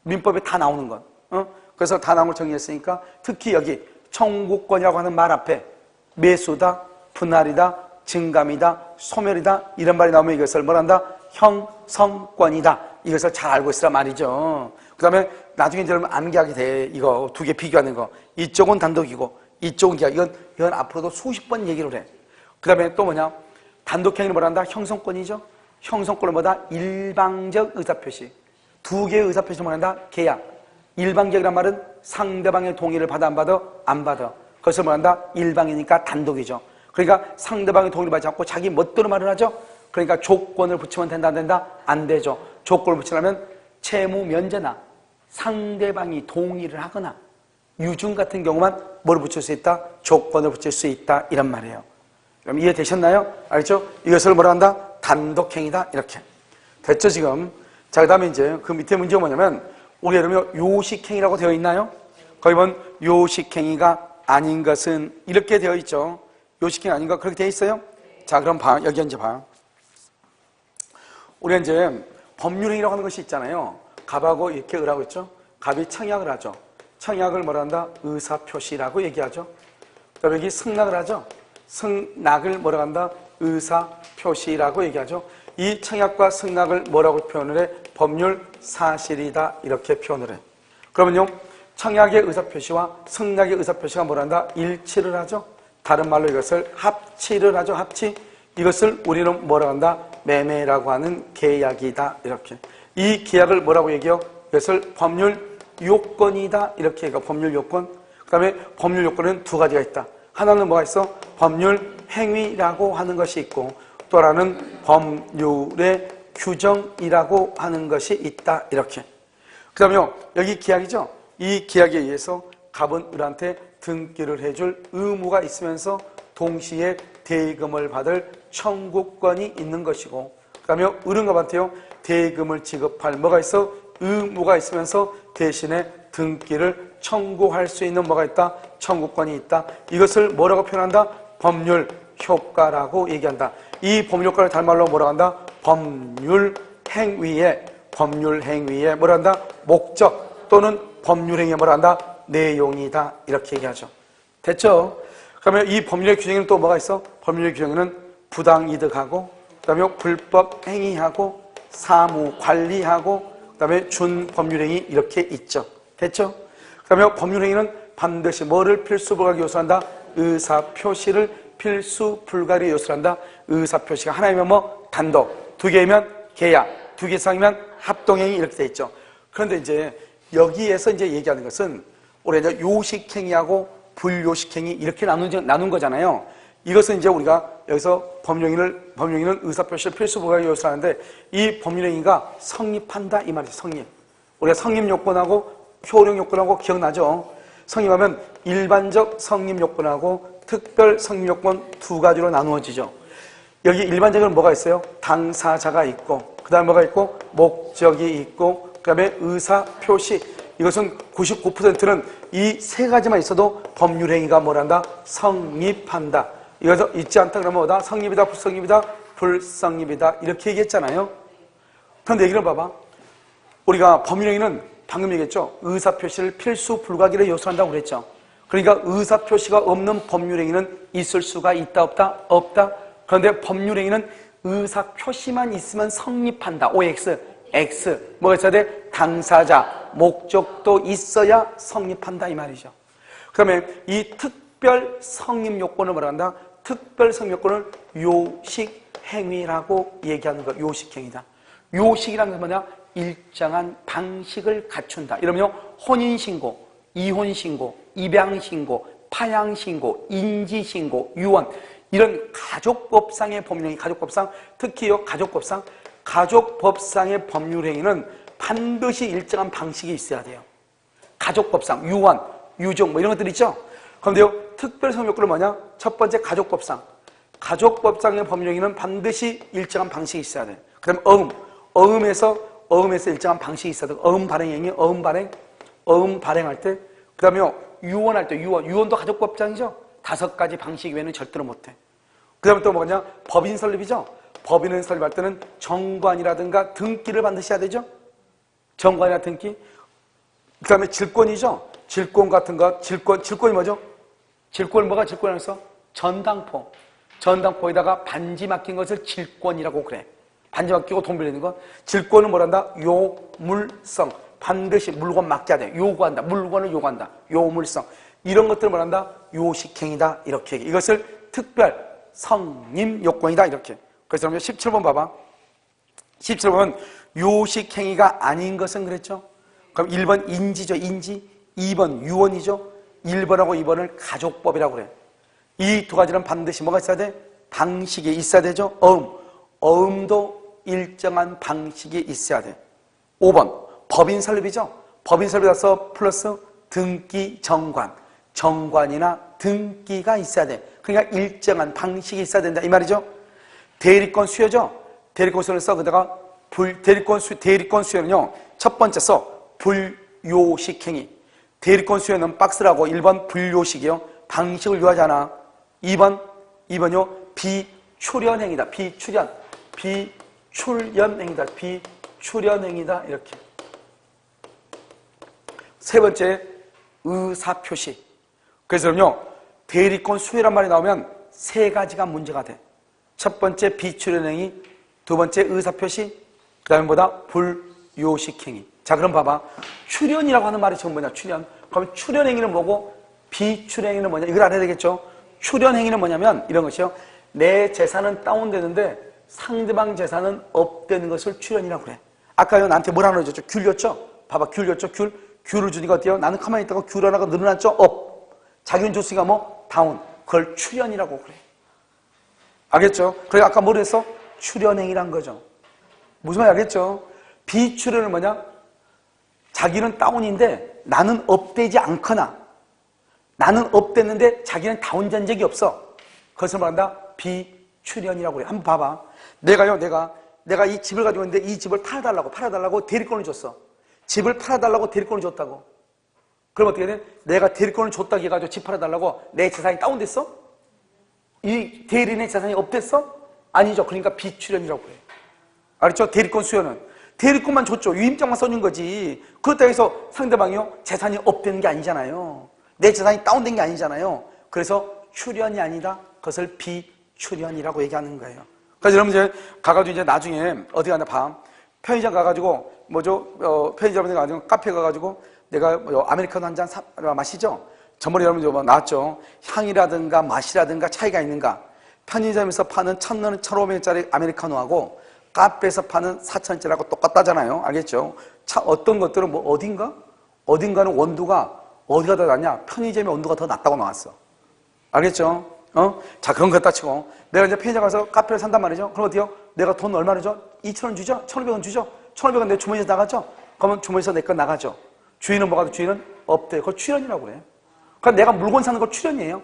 Speaker 1: 민법에 다 나오는 것. 그래서 다 나온 걸 정리했으니까 특히 여기 청구권이라고 하는 말 앞에 매수다, 분할이다, 증감이다, 소멸이다 이런 말이 나오면 이것을 뭐란다? 형성권이다. 이것을 잘 알고 있으라 말이죠. 그 다음에 나중에 여러분 암기하게 돼. 이거 두 개 비교하는 거. 이쪽은 단독이고 이쪽은 계약. 이건 앞으로도 수십 번 얘기를 해. 그 다음에 또 뭐냐? 단독행위를 뭐란다? 형성권이죠. 형성권을 뭐다? 일방적 의사표시. 두 개의 의사표시를 뭐란다? 계약. 일방적이란 말은 상대방의 동의를 받아 안 받아? 안 받아. 그것을 뭐란다? 일방이니까 단독이죠. 그러니까 상대방의 동의를 받지 않고 자기 멋대로 말을 하죠. 그러니까 조건을 붙이면 된다 안 된다? 안 되죠. 조건을 붙이려면 채무 면제나 상대방이 동의를 하거나 유증 같은 경우만 뭘 붙일 수 있다? 조건을 붙일 수 있다 이런 말이에요. 그럼 이해되셨나요? 알죠? 이것을 뭐라 한다? 단독행위다 이렇게. 됐죠 지금? 자, 그 다음에 이제 그 밑에 문제가 뭐냐면 우리 여러분 요식행위라고 되어 있나요? 거기 보면 요식행위가 아닌 것은 이렇게 되어 있죠. 요식행위 아닌 것 그렇게 되어 있어요? 자, 그럼 봐. 여기 이제 봐. 우리가 이제 법률행위라고 하는 것이 있잖아요. 갑하고 이렇게 을하고 있죠. 갑이 청약을 하죠. 청약을 뭐라 한다? 의사표시라고 얘기하죠. 그다음에 여기 승낙을 하죠. 승낙을 뭐라 한다? 의사표시라고 얘기하죠. 이 청약과 승낙을 뭐라고 표현을 해? 법률 사실이다 이렇게 표현을 해. 그러면요, 청약의 의사표시와 승낙의 의사표시가 뭐라 한다? 일치를 하죠. 다른 말로 이것을 합치를 하죠. 합치. 이것을 우리는 뭐라고 한다? 매매라고 하는 계약이다 이렇게. 이 계약을 뭐라고 얘기해요? 이것을 법률 요건이다 이렇게 얘기해요. 법률 요건. 그 다음에 법률 요건은 두 가지가 있다. 하나는 뭐가 있어? 법률 행위라고 하는 것이 있고 또 하나는 법률의 규정이라고 하는 것이 있다 이렇게. 그 다음에 여기 계약이죠. 이 계약에 의해서 갑은 을한테 등기를 해줄 의무가 있으면서 동시에 대금을 받을 청구권이 있는 것이고 그 다음에 을은 갑한테요 대금을 지급할 뭐가 있어? 의무가 있으면서 대신에 등기를 청구할 수 있는 뭐가 있다? 청구권이 있다. 이것을 뭐라고 표현한다? 법률 효과라고 얘기한다. 이 법률 효과를 다른 말로 뭐라고 한다? 법률 행위에 뭐라 한다? 목적 또는 법률 행위에 뭐라 한다? 내용이다 이렇게 얘기하죠. 됐죠? 그러면 이 법률의 규정에는 또 뭐가 있어? 법률의 규정에는 부당이득하고 그 다음에 불법 행위하고 사무 관리하고 그 다음에 준법률행위 이렇게 있죠. 됐죠? 그 다음에 법률행위는 반드시 뭐를 필수불가하게 요소한다? 의사표시를 필수불가하게 요소한다. 의사표시가 하나이면 뭐? 단독. 두 개이면 계약. 두 개 이상이면 합동행위 이렇게 돼 있죠. 그런데 이제 여기에서 이제 얘기하는 것은 우리가 이제 요식행위하고 불요식행위 이렇게 나눈 거잖아요. 이것은 이제 우리가 여기서 법률행위는 의사표시를 필수부가 요소하는데 이 법률행위가 성립한다 이 말이죠. 성립. 우리가 성립요건하고 효력요건하고 기억나죠? 성립하면 일반적 성립요건하고 특별 성립요건 두 가지로 나누어지죠. 여기 일반적으로 뭐가 있어요? 당사자가 있고 그 다음에 뭐가 있고 목적이 있고 그 다음에 의사표시. 이것은 99%는 이 세 가지만 있어도 법률행위가 뭐란다? 성립한다. 이거 있지 않다 그러면 뭐다? 성립이다, 불성립이다, 불성립이다 이렇게 얘기했잖아요. 그런데 얘기를 봐봐. 우리가 법률행위는 방금 얘기했죠. 의사표시를 필수 불가결의 요소로 한다고 그랬죠. 그러니까 의사표시가 없는 법률행위는 있을 수가 있다 없다? 없다. 그런데 법률행위는 의사표시만 있으면 성립한다. OX, X 뭐가 있어야 돼? 당사자, 목적도 있어야 성립한다 이 말이죠. 그러면 이 특별 성립 요건을 뭐라 한다? 특별 성립 요건을 요식행위라고 얘기하는 거. 요식행위다. 요식이라는 건 뭐냐? 일정한 방식을 갖춘다. 이러면요, 혼인신고, 이혼신고, 입양신고, 파양신고, 인지신고, 유언 이런 가족법상의 법률행위, 가족법상 특히 이 가족법상의 법률행위는 반드시 일정한 방식이 있어야 돼요. 가족법상, 유언, 유종 뭐 이런 것들 있죠. 그런데요, 특별성욕구는 뭐냐? 첫 번째 가족법상의 법률행위는 반드시 일정한 방식이 있어야 돼요. 그 다음에 어음에서 일정한 방식이 있어야 돼요. 어음 발행행위, 어음 발행할 때. 그 다음에 유언할 때, 유언도 가족법상이죠. 5가지 방식 외에는 절대로 못해. 그 다음에 또 뭐냐? 법인 설립이죠. 법인을 설립할 때는 정관이라든가 등기를 반드시 해야 되죠. 정관이나 등기. 그 다음에 질권이죠. 질권 같은 거, 질권이 뭐죠? 질권이라고 해서 전당포에다가 반지 맡긴 것을 질권이라고 그래. 반지 맡기고 돈 빌리는 거. 질권은 뭐란다? 요물성. 반드시 물건 맡겨야 돼. 요구한다. 물건을 요구한다. 요물성. 이런 것들을 뭐란다? 요식행위다. 이렇게 얘기해. 이것을 특별 성립 요건이다. 이렇게. 그래서 17번 봐봐. 17번은 요식행위가 아닌 것은 그랬죠? 그럼 1번 인지죠. 인지. 2번 유언이죠. 1번하고 2번을 가족법이라고 그래. 이 두 가지는 반드시 뭐가 있어야 돼? 방식이 있어야 되죠. 어음도 일정한 방식이 있어야 돼. 5번 법인 설립이죠. 법인 설립에서 플러스 등기 정관이나 등기가 있어야 돼. 그러니까 일정한 방식이 있어야 된다 이 말이죠. 대리권 수여죠. 대리권 수여를 써. 그다가 대리권 수여는요, 첫 번째 써 불요식행위. 대리권 수여는 박스라고. 1번 불요식이요. 방식을 요하잖아. 2번요 비출연행위다. 비출연행위다. 이렇게. 세 번째 의사표시. 그래서 그럼요, 대리권 수여란 말이 나오면 세 가지가 문제가 돼. 첫 번째 비출연행위, 두 번째 의사표시, 그 다음에 뭐다? 불요식행위. 자, 그럼 봐봐. 출연이라고 하는 말이 지금 뭐냐? 출연. 그럼 출연행위는 뭐고 비출연행위는 뭐냐? 이걸 알아야 되겠죠? 출연행위는 뭐냐면 이런 것이요. 내 재산은 다운되는데 상대방 재산은 업되는 것을 출연이라고 그래. 아까 나한테 뭐라 그러셨죠? 귤렸죠? 봐봐, 귤렸죠? 귤을 주니까 어때요? 나는 가만히 있다가 귤 하나가 늘어났죠? 업. 자기는 줬으니까 뭐? 다운. 그걸 출연이라고 그래. 알겠죠? 그래, 아까 뭐를 했어? 출연행위란 거죠. 무슨 말인지 알겠죠? 비출연은 뭐냐? 자기는 다운인데 나는 업되지 않거나 나는 업됐는데 자기는 다운된 적이 없어. 그것을 말한다? 비출연이라고 그래. 한번 봐봐. 내가 이 집을 가지고 있는데 이 집을 팔아달라고 대리권을 줬어. 집을 팔아달라고 대리권을 줬다고. 그럼 어떻게 돼? 내가 대리권을 줬다고 해가지고 집 팔아달라고 내 재산이 다운됐어? 이 대리인의 재산이 업됐어? 아니죠. 그러니까 비출연이라고 그래. 알았죠? 대리권 수여는. 대리권만 줬죠. 유임장만 써준 거지. 그렇다고 해서 상대방이요, 재산이 업되는 게 아니잖아요. 내 재산이 다운된 게 아니잖아요. 그래서 출연이 아니다. 그것을 비출연이라고 얘기하는 거예요. 그래서 여러분 이제 가가지고 이제 나중에 어디 가나 봐. 편의점 가가지고 편의점에 가가지고 카페 가가지고 내가 아메리카노 한 잔 마시죠. 저번에 여러분 나왔죠. 향이라든가 맛이라든가 차이가 있는가. 편의점에서 파는 1,000원, 1,500원짜리 아메리카노하고 카페에서 파는 4,000원짜리하고 똑같다잖아요. 알겠죠? 어떤 것들은 어딘가는 온도가 어디가 더 낫냐? 편의점의 온도가 더 낮다고 나왔어. 알겠죠? 자, 그런 거 갖다 치고. 내가 이제 편의점 가서 카페를 산단 말이죠. 그럼 어때요? 내가 돈 얼마를 줘? 2,000원 주죠? 1,500원 주죠? 1,500원 내 주머니에서 나가죠? 그러면 주머니에서 내 거 나가죠. 주인은 뭐가 돼? 주인은 없대. 그걸 출연이라고 그래. 그러니까 내가 물건 사는 거 출연이에요.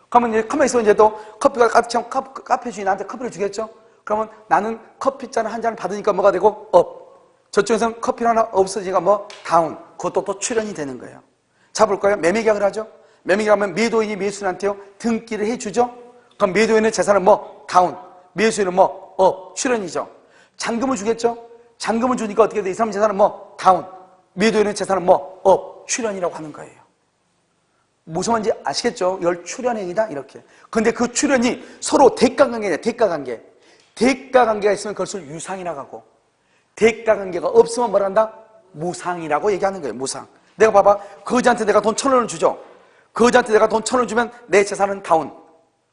Speaker 1: 그러면 이제 가만히 있어 이제 또 커피가 가득 카페 주인한테 커피를 주겠죠? 그러면 나는 커피잔 한 잔을 받으니까 뭐가 되고? 업. 저쪽에서는 커피 하나 없어지니까 뭐? 다운. 그것도 또 출연이 되는 거예요. 자, 볼까요? 매매계약을 하죠? 매매계약하면 매도인이 매수인한테요 등기를 해주죠? 그럼 매도인의 재산은 뭐? 다운. 매수인은 뭐? 업. 출연이죠. 잔금을 주겠죠? 잔금을 주니까 어떻게 돼? 이 사람 재산은 뭐? 다운. 매도인의 재산은 뭐? 업. 출연이라고 하는 거예요. 무슨 말인지 아시겠죠? 이걸 출연행위다 이렇게. 근데 그 출연이 서로 대가관계냐, 대가관계. 대가관계가 있으면 그것을 유상이라고 하고, 대가관계가 없으면 뭐라 한다? 무상이라고 얘기하는 거예요. 무상. 내가 봐봐. 거지한테 내가 돈 1,000원을 주죠. 거지한테 내가 돈 1,000원 주면 내 재산은 다운.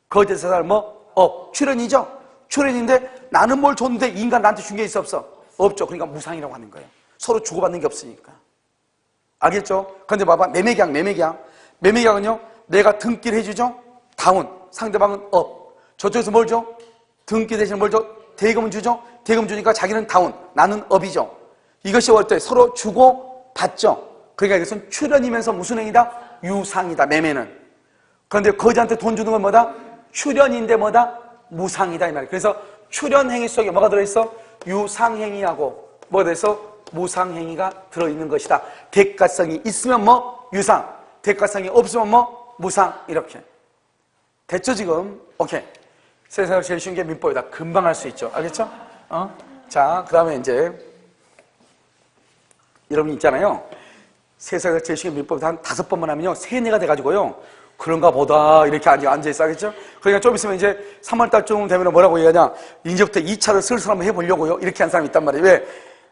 Speaker 1: 거지 재산은 뭐? 업. 출연이죠. 출연인데 나는 뭘 줬는데 인간 나한테 준 게 있어 없어? 없죠. 그러니까 무상이라고 하는 거예요. 서로 주고받는 게 없으니까. 알겠죠? 근데 봐봐. 매매계약은요, 내가 등기를 해주죠? 다운. 상대방은 업. 저쪽에서 뭘 줘? 등기 대신 뭘 줘? 대금을 주죠? 대금 주니까 자기는 다운. 나는 업이죠. 이것이 어때? 서로 주고 받죠? 그러니까 이것은 출연이면서 무슨 행위다? 유상이다, 매매는. 그런데 거지한테 돈 주는 건 뭐다? 출연인데 뭐다? 무상이다, 이 말이에요. 그래서 출연행위 속에 뭐가 들어있어? 유상행위하고 뭐가 들어있어? 무상행위가 들어있는 것이다. 대가성이 있으면 뭐? 유상. 대가성이 없으면 뭐? 무상. 이렇게. 됐죠, 지금? 오케이. 세상에서 제일 쉬운 게 민법이다. 금방 할 수 있죠. 알겠죠? 자, 그 다음에 이제, 여러분 있잖아요. 세상에서 제일 쉬운 민법이다. 한 5번만 하면요. 세뇌가 돼가지고요. 그런가 보다. 이렇게 앉아있어. 알겠죠? 그러니까 좀 있으면 이제 3월달쯤 되면 뭐라고 얘기하냐. 이제부터 2차를 슬슬 한번 해보려고요. 이렇게 한 사람이 있단 말이에요. 왜?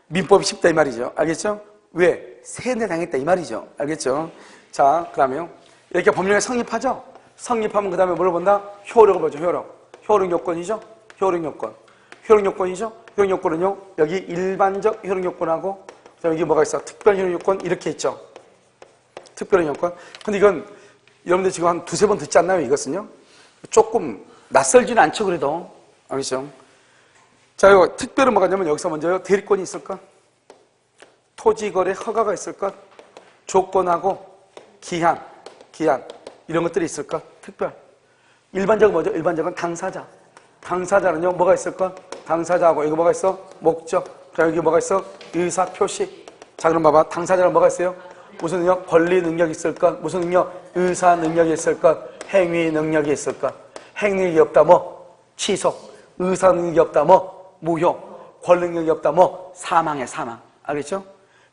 Speaker 1: 민법이 쉽다 이 말이죠. 알겠죠? 왜? 세뇌 당했다 이 말이죠. 알겠죠? 자, 그 다음에요. 이렇게 법령에 성립하죠? 성립하면 그 다음에 뭘 본다? 효력을 보죠. 효력 요건이죠? 효력 요건. 효력 요건이죠? 효력 요건은요, 여기 일반적 효력 요건하고, 여기 뭐가 있어? 특별 효력 요건, 이렇게 있죠? 특별 효력 요건. 근데 이건, 여러분들 지금 한 2-3번 듣지 않나요? 이것은요? 조금 낯설지는 않죠, 그래도. 알겠죠? 자, 이거 특별은 뭐가 있냐면 여기서 먼저요, 대리권이 있을 것, 토지거래 허가가 있을 것, 조건하고, 기한, 이런 것들이 있을 것, 특별. 일반적은 뭐죠? 일반적은 당사자. 당사자는요, 뭐가 있을 것? 당사자하고, 이거 뭐가 있어? 목적. 자, 여기 뭐가 있어? 의사 표시. 자, 그럼 봐봐. 당사자는 뭐가 있어요? 무슨 능력? 권리 능력이 있을 것. 무슨 능력? 의사 능력이 있을 것. 행위 능력이 있을 것. 행위력이 없다, 뭐? 취소. 의사 능력이 없다, 뭐? 무효. 권리 능력이 없다, 뭐? 사망. 알겠죠?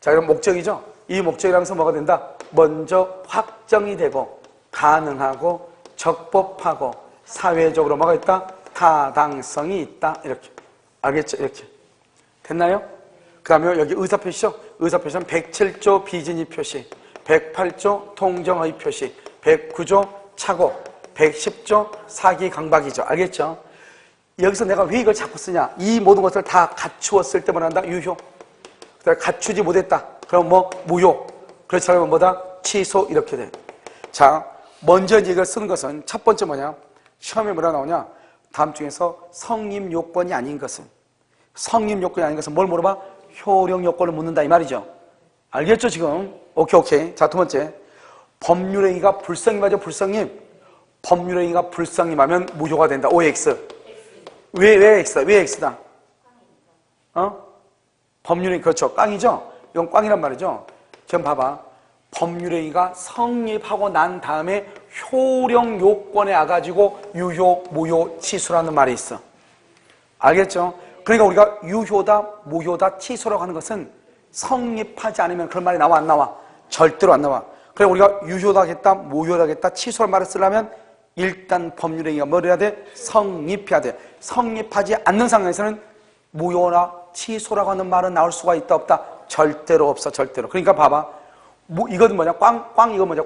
Speaker 1: 자, 그럼 목적이죠? 이 목적이라면서 뭐가 된다? 먼저 확정이 되고, 가능하고, 적법하고, 사회적으로 뭐가 있다? 타당성이 있다. 이렇게. 알겠죠? 이렇게. 됐나요? 그 다음에 여기 의사표시죠? 의사표시는 107조 비진입 표시, 108조 통정허위 표시, 109조 착오, 110조 사기 강박이죠. 알겠죠? 여기서 내가 왜 이걸 자꾸 쓰냐? 이 모든 것을 다 갖추었을 때만 한다? 유효. 그다음에 갖추지 못했다. 그럼 뭐? 무효. 그렇지 않으면 뭐다? 취소. 이렇게 돼. 자, 먼저 이걸 쓰는 것은 첫 번째 뭐냐? 시험에 뭐라 나오냐? 다음 중에서 성립 요건이 아닌 것은, 성립 요건이 아닌 것은 뭘 물어봐? 효력 요건을 묻는다 이 말이죠. 알겠죠 지금? 오케이. 자, 두 번째. 법률행위가 불성립하죠. 불성립. 법률행위가 불성립하면 무효가 된다. OX. 왜 X다? 왜 X다? 법률행위, 그렇죠. 꽝이죠? 이건 꽝이란 말이죠. 지금 봐봐. 법률행위가 성립하고 난 다음에 효력 요건에 와가지고 유효, 무효, 취소라는 말이 있어. 알겠죠? 그러니까 우리가 유효다, 무효다, 취소라고 하는 것은 성립하지 않으면 그런 말이 나와 안 나와? 절대로 안 나와. 그래 우리가 유효다 하겠다, 무효다 하겠다, 취소라는 말을 쓰려면 일단 법률행위가 뭘 해야 돼? 성립해야 돼. 성립하지 않는 상황에서는 무효나 취소라고 하는 말은 나올 수가 있다 없다? 절대로 없어. 절대로. 그러니까 봐봐. 이건 뭐냐? 꽝 이건 뭐냐?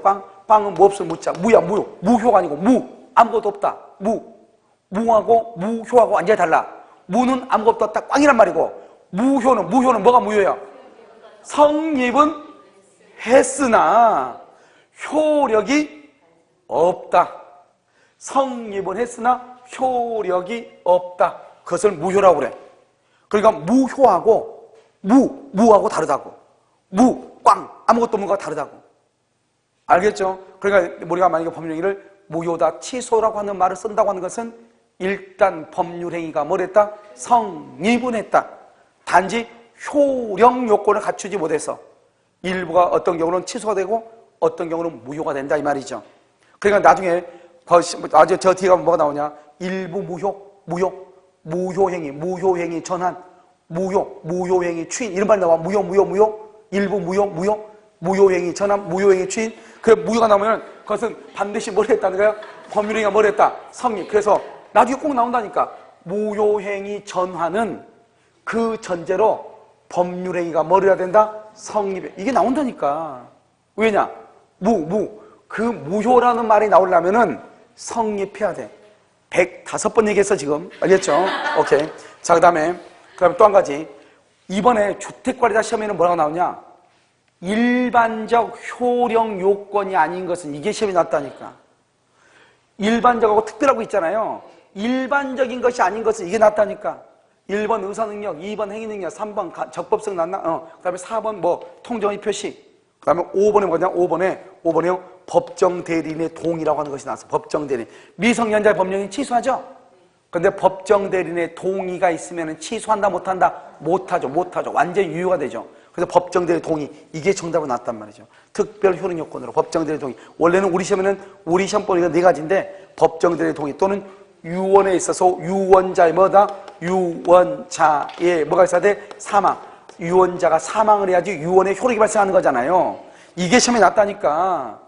Speaker 1: 꽝은 뭐 없어? 무자. 무야 무효. 무효가 아니고 무. 아무것도 없다. 무하고 무효하고 완전히 달라. 무는 아무것도 없다. 꽝이란 말이고 무효는 뭐가 무효야? 성립은 했으나 효력이 없다. 성립은 했으나 효력이 없다. 그것을 무효라고 그래. 그러니까 무효하고 무하고 다르다고. 꽝 아무것도 없는 거가 다르다고. 알겠죠? 그러니까 우리가 만약에 법률행위를 무효다, 취소라고 하는 말을 쓴다고 하는 것은 일단 법률행위가 뭘 했다? 성립은 했다. 단지 효력 요건을 갖추지 못해서 일부가 어떤 경우는 취소가 되고 어떤 경우는 무효가 된다 이 말이죠. 그러니까 나중에 저 뒤에 가면 뭐가 나오냐? 일부 무효행위 전환, 무효행위 추인 이런 말이 나와. 무효, 일부 무효행위 전환, 무효행위 추인. 그 무효가 나오면 그것은 반드시 뭘 했다는 거야? 법률행위가 뭘 했다? 성립. 그래서 나중에 꼭 나온다니까. 무효행위 전환은 그 전제로 법률행위가 뭘 해야 된다? 성립해. 이게 나온다니까. 왜냐? 그 무효라는 말이 나오려면은 성립해야 돼. 105번 얘기했어 지금. 알겠죠? 오케이. 자, 그다음에 또 한 가지. 이번에 주택관리자 시험에는 뭐라고 나오냐? 일반적 효력 요건이 아닌 것은, 이게 시험이 났다니까. 일반적하고 특별하고 있잖아요. 일반적인 것이 아닌 것은 이게 났다니까. 1번 의사능력, 2번 행위능력, 3번 적법성 그 다음에 4번 통정의 표시. 그 다음에 5번에 뭐냐? 5번에요. 법정대리인의 동의라고 하는 것이 나왔어. 법정대리인. 미성년자의 법령이 취소하죠? 근데 법정대리인의 동의가 있으면 취소한다, 못한다? 못하죠. 완전히 유효가 되죠. 그래서 법정대리인 동의. 이게 정답으로 나왔단 말이죠. 특별 효력 요건으로 법정대리인 동의. 원래는 우리 시험에는, 우리 시험 범위가 4가지인데, 법정대리인 동의 또는 유언에 있어서 유언자의 유언자의 뭐가 있어야 돼? 사망. 유언자가 사망을 해야지 유언의 효력이 발생하는 거잖아요. 이게 시험에 났다니까.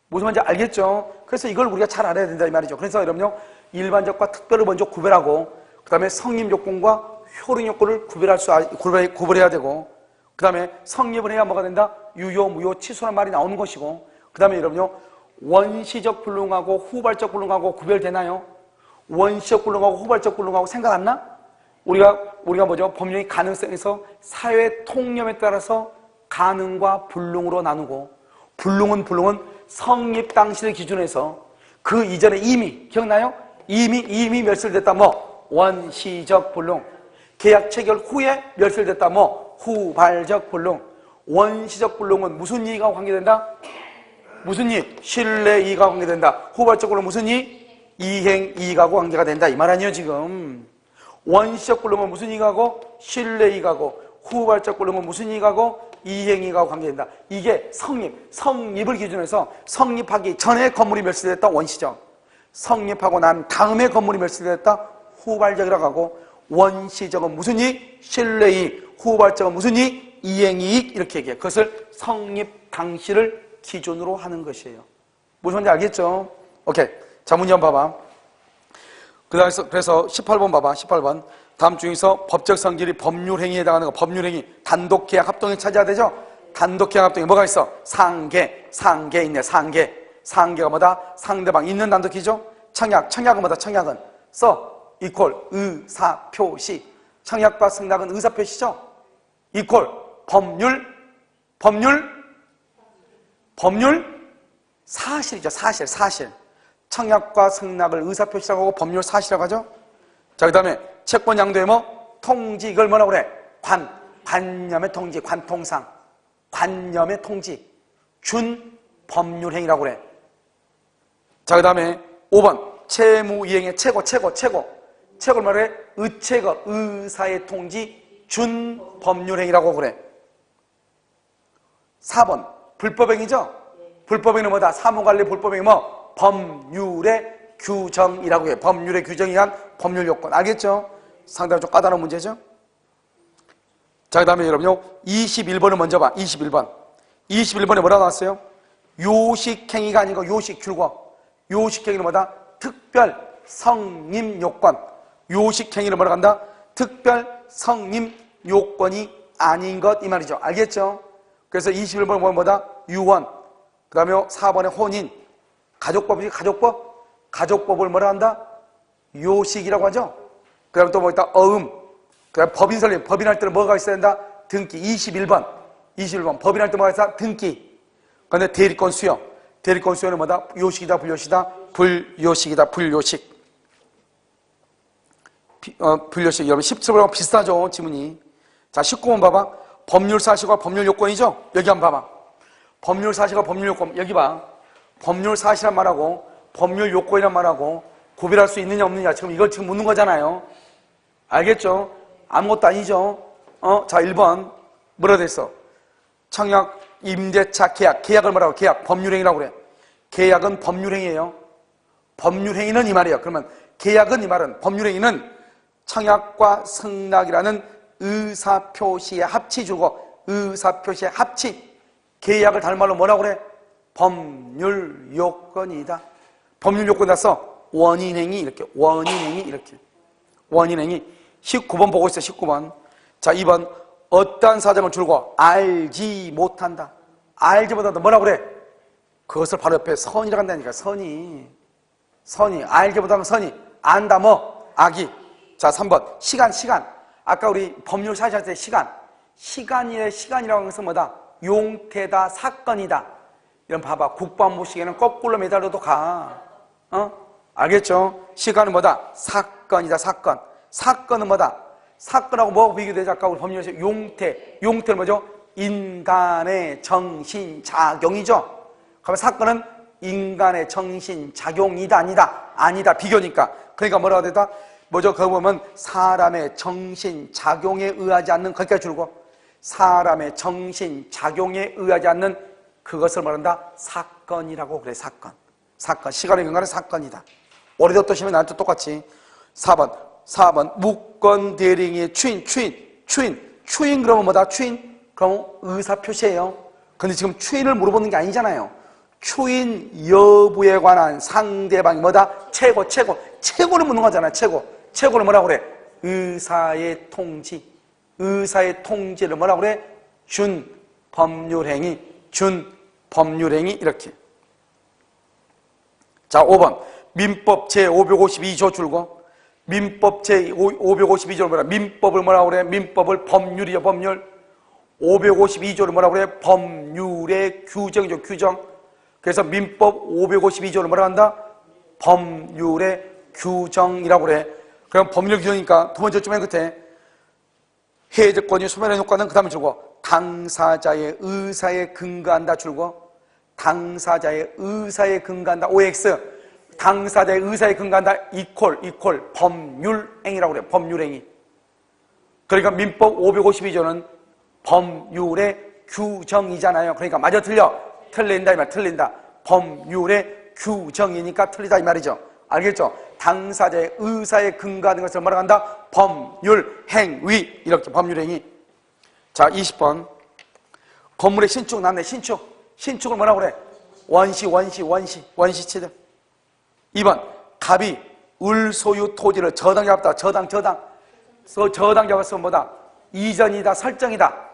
Speaker 1: 무슨 말인지 알겠죠? 그래서 이걸 우리가 잘 알아야 된다 이 말이죠. 그래서 여러분요, 일반적과 특별을 먼저 구별하고, 그 다음에 성립 요건과 효력 요건을 구별해야 되고, 그 다음에 성립을 해야 뭐가 된다? 유효, 무효, 취소라는 말이 나오는 것이고, 그 다음에 여러분요, 원시적 불능하고 후발적 불능하고 구별되나요? 원시적 불능하고 후발적 불능하고 생각 안 나? 우리가 뭐죠? 법령의 가능성에서 사회 통념에 따라서 가능과 불능으로 나누고, 불능은 성립 당시를 기준해서 그 이전에 이미, 기억나요? 이미 멸실됐다 원시적 불능. 계약 체결 후에 멸실됐다 후발적 불능. 원시적 불능은 무슨 이의가 관계된다? 무슨 이의? 신뢰 이의가 관계된다. 후발적 불능은 무슨 이의? 이행 이익하고 관계가 된다 이 말 아니에요 지금. 원시적 불능은 무슨 이익하고? 신뢰 이익하고. 후발적 불능은 무슨 이익하고? 이행 이익하고 관계된다. 이게 성립을 기준해서 성립하기 전에 건물이 멸실됐다 원시적, 성립하고 난 다음에 건물이 멸실됐다 후발적이라고 하고, 원시적은 무슨 이익? 신뢰 이익. 후발적은 무슨 이익? 이행 이익. 이렇게 얘기해요. 그것을 성립 당시를 기준으로 하는 것이에요. 무슨 말인지 알겠죠? 오케이. 자, 문제 한번 봐봐. 그래서 18번 봐봐. 18번. 다음 중에서 법적 성질이 법률행위에 해당하는 거. 법률행위. 단독계약 합동에 차지해야 되죠? 단독계약 합동에 뭐가 있어? 상계 있네. 상계가 뭐다? 상대방 있는 단독이죠? 청약은 뭐다? 청약은 이퀄 의사표시. 청약과 승낙은 의사표시죠? 이퀄 법률 사실이죠. 사실. 청약과 승낙을 의사표시라고 하고 법률 사실이라고 하죠. 자, 그 다음에 채권 양도의 통지. 이걸 뭐라고 그래? 관념의 통지, 관통상. 관념의 통지. 준 법률행위라고 그래. 자, 그 다음에 5번. 채무이행의 채고를 말해? 의채거, 의사의 통지, 준 법률행위라고 그래. 4번. 불법행위죠? 불법행위는 뭐다? 사무관리 불법행위 법률의 규정이라고 해요. 법률의 규정에 의한 법률 요건. 알겠죠? 상당히 좀 까다로운 문제죠? 자, 그 다음에 여러분요, 21번을 먼저 봐. 21번에 뭐라고 나왔어요? 요식행위가 아니고 요식규거. 요식행위는 뭐다? 특별 성립 요건. 요식행위를 뭐라고 한다? 특별 성립 요건이 아닌 것 이 말이죠. 알겠죠? 그래서 21번은 뭐다? 유언. 그 다음에 4번에 혼인. 가족법이지, 가족법을 뭐라 한다? 요식이라고 하죠. 그 다음에 또 뭐 있다? 어음. 그 다음에 법인 설립. 법인할 때는 뭐가 있어야 된다? 등기. 21번. 법인할 때 뭐가 있어? 등기. 근데 대리권 수요. 대리권 수요는 뭐다? 요식이다, 불요식이다? 불요식이다, 불요식. 불요식. 여러분 17번하고 비슷하죠, 지문이. 자, 19번 봐봐. 법률 사실과 법률 요건이죠? 여기 한번 봐봐. 법률 사실과 법률 요건. 여기 봐. 법률 사실이란 말하고 법률 요건이란 말하고 구별할 수 있느냐 없느냐. 지금 이걸 지금 묻는 거잖아요. 알겠죠? 아무것도 아니죠? 자, 1번. 뭐라 됐어? 청약, 임대차, 계약. 계약을 뭐라고? 계약. 법률행위라고 그래. 계약은 법률행위예요. 법률행위는 이 말이에요. 그러면 계약은 이 말은 법률행위는 청약과 승낙이라는 의사표시의 합치 주고 의사표시의 합치. 계약을 다른 말로 뭐라고 그래? 법률요건이다. 법률요건 써. 원인행위 이렇게. 원인행위 이렇게. 원인행위. 19번 보고 있어. 19번. 자, 2번. 어떠한 사정을 줄고 알지 못한다. 알지 못한다. 뭐라고 그래? 그것을 바로 옆에 선이라고 한다니까. 선이. 알지 못하면 선이. 안다 뭐? 악이. 자, 3번. 시간. 아까 우리 법률 사실할 때 시간이라고 하는 것은 뭐다? 용태다, 사건이다. 이런 봐봐. 국방부 시계는 거꾸로 매달려도 가. 알겠죠? 시간은 뭐다? 사건이다, 사건. 사건은 뭐다? 사건하고 뭐하고 비교되죠? 아까 우리 법률에서 용태. 용태는 뭐죠? 인간의 정신작용이죠? 그러면 사건은 인간의 정신작용이다, 아니다. 비교니까. 그러니까 뭐라고 되다? 뭐죠? 그거 보면 사람의 정신작용에 의하지 않는, 거기까지 줄고, 사람의 정신작용에 의하지 않는 그것을 말한다? 사건이라고 그래, 사건. 시간의 근간은 사건이다. 오래도 뜻이면 나한테 똑같이. 4번. 무권 대리인의 추인 그러면 뭐다? 추인? 그러면 의사표시예요. 근데 지금 추인을 물어보는 게 아니잖아요. 추인 여부에 관한 상대방이 뭐다? 최고를 묻는 거잖아. 최고를 뭐라고 그래? 의사의 통지를 뭐라고 그래? 준 법률행위 이렇게. 자, 5번. 민법 제552조 줄고, 민법 제552조를 뭐라? 민법을 뭐라고 그래? 민법을 법률이죠, 법률. 552조를 뭐라고 그래? 법률의 규정이죠, 규정. 그래서 민법 552조를 뭐라고 한다? 법률의 규정이라고 그래. 그럼 법률 규정이니까 두 번째 쯤 맨 끝에 해제권이 소멸의 효과는 그 다음에 줄고, 당사자의 의사에 근거한다 줄고, 당사자의 의사에 근거한다. OX. 당사자의 의사에 근거한다. 이퀄 법률행위라고 그래요. 법률행위. 그러니까 민법 552조는 법률의 규정이잖아요. 그러니까 맞아 틀려? 틀린다 이 말. 틀린다. 법률의 규정이니까 틀리다 이 말이죠. 알겠죠? 당사자의 의사에 근거하는 것을 뭐라고 한다? 법률행위. 이렇게 법률행위. 자, 20번. 건물의 신축 남네. 신축을 뭐라고 그래? 원시치들. 2번. 갑이 을소유 토지를 저당 잡았다. 저당. 저당 잡았으면 뭐다? 이전이다, 설정이다.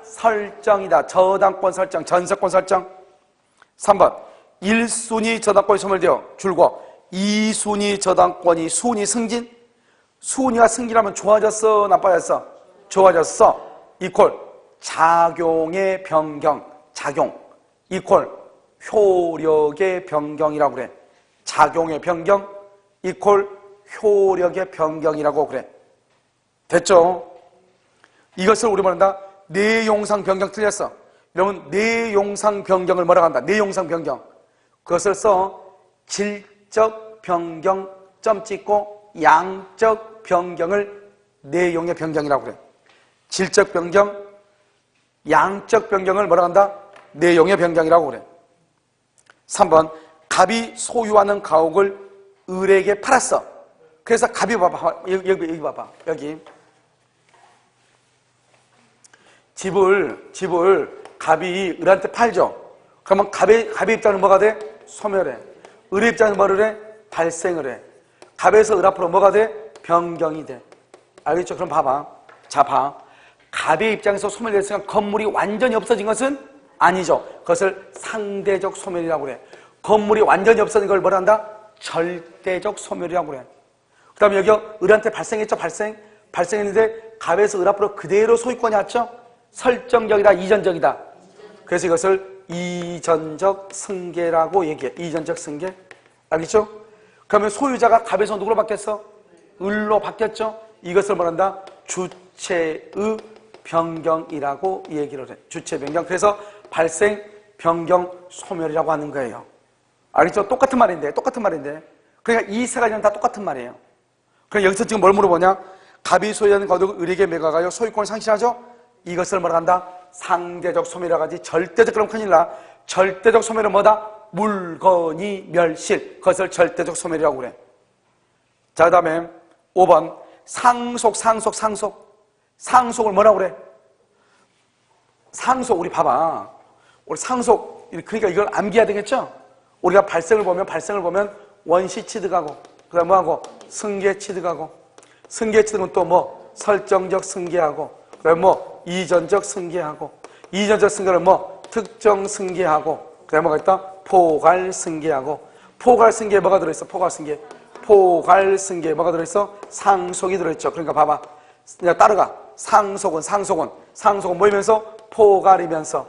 Speaker 1: 저당권 설정, 전세권 설정. 3번. 1순위 저당권이 소멸되어 줄고 2순위 저당권이 순위 승진. 순위가 승진하면 좋아졌어, 나빠졌어? 좋아졌어. 이퀄 작용의 변경. 이퀄 효력의 변경이라고 그래. 작용의 변경 이퀄 효력의 변경이라고 그래. 됐죠? 이것을 우리 말한다. 내용상 변경 틀렸어. 여러분, 내용상 변경을 뭐라고 한다? 내용상 변경. 그것을 써. 질적 변경 점 찍고 양적 변경을 내용의 변경이라고 그래. 질적 변경, 양적 변경을 뭐라고 한다? 내용의 변경이라고 그래. 3번. 갑이 소유하는 가옥을 을에게 팔았어. 그래서 갑이 봐봐. 여기 봐봐. 여기. 집을 갑이 을한테 팔죠. 그러면 갑의 입장은 뭐가 돼? 소멸해. 을의 입장은 뭐를 해? 발생을 해. 갑에서 을 앞으로 뭐가 돼? 변경이 돼. 알겠죠? 그럼 봐봐. 자, 봐. 갑의 입장에서 소멸됐으니까 건물이 완전히 없어진 것은 아니죠. 그것을 상대적 소멸이라고 그래. 건물이 완전히 없어진 걸 뭐라 한다? 절대적 소멸이라고 그래. 그 다음에 여기 을한테 발생했죠? 발생했는데 갑에서 을 앞으로 그대로 소유권이 왔죠? 설정적이다, 이전적이다. 그래서 이것을 이전적 승계라고 얘기해. 이전적 승계. 알겠죠? 그러면 소유자가 갑에서 누구로 바뀌었어? 을로 바뀌었죠? 이것을 말한다. 주체의 변경이라고 얘기를 해. 주체 변경. 그래서 발생, 변경, 소멸이라고 하는 거예요. 알겠죠? 똑같은 말인데. 그러니까 이 세 가지는 다 똑같은 말이에요. 그럼 여기서 지금 뭘 물어보냐? 갑이 소유하는 거둑 을에게 매각하여 소유권을 상실하죠? 이것을 뭐라 한다? 상대적 소멸이라고 하지. 절대적 그럼 큰일 나. 절대적 소멸은 뭐다? 물건이 멸실. 그것을 절대적 소멸이라고 그래. 자, 그 다음에 5번 상속을 뭐라고 그래? 상속. 우리 봐봐. 우리 상속, 그러니까 이걸 암기해야 되겠죠? 우리가 발생을 보면 원시 취득하고, 그 다음 뭐하고? 승계 취득하고, 승계 취득은 또 뭐? 설정적 승계하고, 그 다음에 뭐? 이전적 승계하고, 이전적 승계는 뭐? 특정 승계하고, 그 다음에 뭐가 있다? 포괄 승계하고, 포괄 승계에 뭐가 들어있어? 포괄 승계 뭐가 들어있어? 상속이 들어있죠. 그러니까 봐봐. 그냥 따라가. 상속은 뭐이면서? 포괄이면서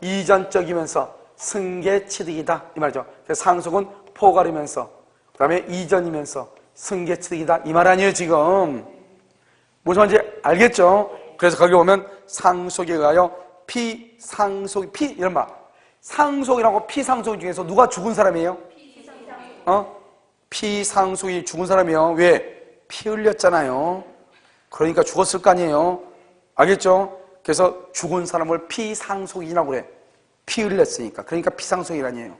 Speaker 1: 이전적이면서 승계 취득이다 이 말이죠. 그래서 상속은 포괄이면서 그 다음에 이전이면서 승계 취득이다 이 말 아니에요 지금. 무슨 말인지 알겠죠? 그래서 거기 보면 상속에 의하여 이런 말. 상속이라고 피상속 중에서 누가 죽은 사람이에요? 피상속이 죽은 사람이요. 왜? 피 흘렸잖아요. 그러니까 죽었을 거 아니에요. 알겠죠? 그래서 죽은 사람을 피상속이라고 그래. 피 흘렸으니까. 그러니까 피상속이라니에요.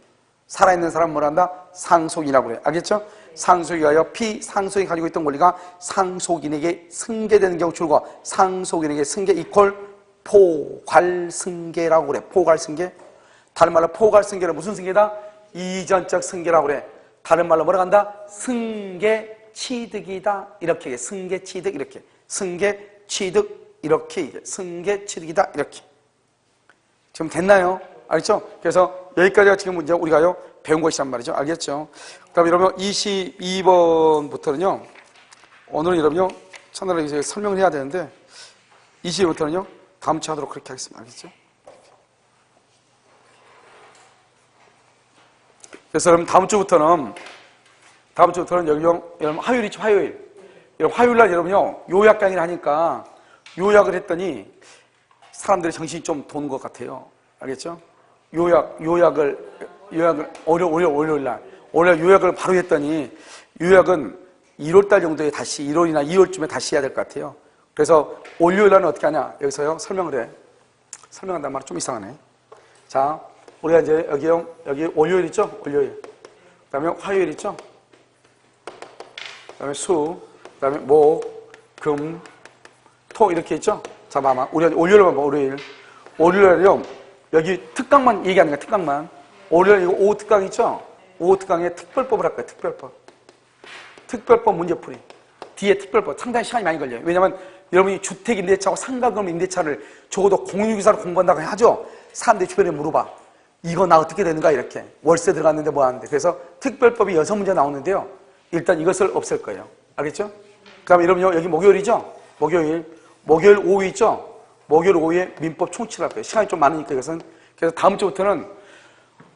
Speaker 1: 살아있는 사람은 뭐라 한다? 상속이라고 그래. 알겠죠? 상속에 의하여 피상속이 가지고 있던 권리가 상속인에게 승계되는 경우 줄과 상속인에게 승계 이퀄 포괄승계라고 그래. 포괄승계. 다른 말로 포괄승계는 무슨 승계다? 이전적 승계라고 그래. 다른 말로 뭐라고 한다? 승계취득이다. 이렇게 승계취득 이렇게. 승계취득 이렇게 얘기해. 승계취득이다 이렇게. 지금 됐나요? 알겠죠? 그래서 여기까지가 지금 이제 우리가요 배운 것이란 말이죠. 알겠죠? 그다음 여러분 22번부터는요. 오늘은 여러분요 첫날에 이제 설명을 해야 되는데 22번부터는요 다음 주 하도록 그렇게 하겠습니다. 알겠죠? 그래서 여러분 다음 주부터는 여러분 화요일이죠. 화요일 날 여러분요 요약 강의를 하니까 요약을 했더니 사람들이 정신이 좀 도는 것 같아요. 알겠죠? 요약을 월요일 날 요약을 바로 했더니 요약은 1월달 정도에 다시 1월이나 2월쯤에 다시 해야 될 것 같아요. 그래서 월요일 날은 어떻게 하냐? 여기서요 설명을 해. 설명한다는 말은 좀 이상하네. 자, 우리가 이제 여기 월요일 있죠? 월요일. 그다음에 화요일 있죠? 그다음에 수, 그다음에 목, 금, 토 이렇게 있죠? 자, 봐봐. 우리가 월요일만 봐. 월요일에요. 여기 특강만 얘기하는 거야. 특강만. 월요일 이거 5호 특강 있죠? 5호 특강에 특별법을 할 거야. 특별법 문제풀이. 뒤에 특별법. 상당히 시간이 많이 걸려요. 왜냐면 여러분이 주택 임대차하고 상가금 임대차를 적어도 공유기사로 공부한다고 하죠? 사람들이 주변에 물어봐. 이거 나 어떻게 되는가 이렇게. 월세 들어갔는데 뭐 하는데. 그래서 특별법이 6문제 나오는데요. 일단 이것을 없앨 거예요. 알겠죠? 그 다음에 여러분 여기 목요일이죠? 목요일 오후 있죠? 목요일 오후에 민법 총칙을 할 거예요. 시간이 좀 많으니까 이것은. 그래서 다음 주부터는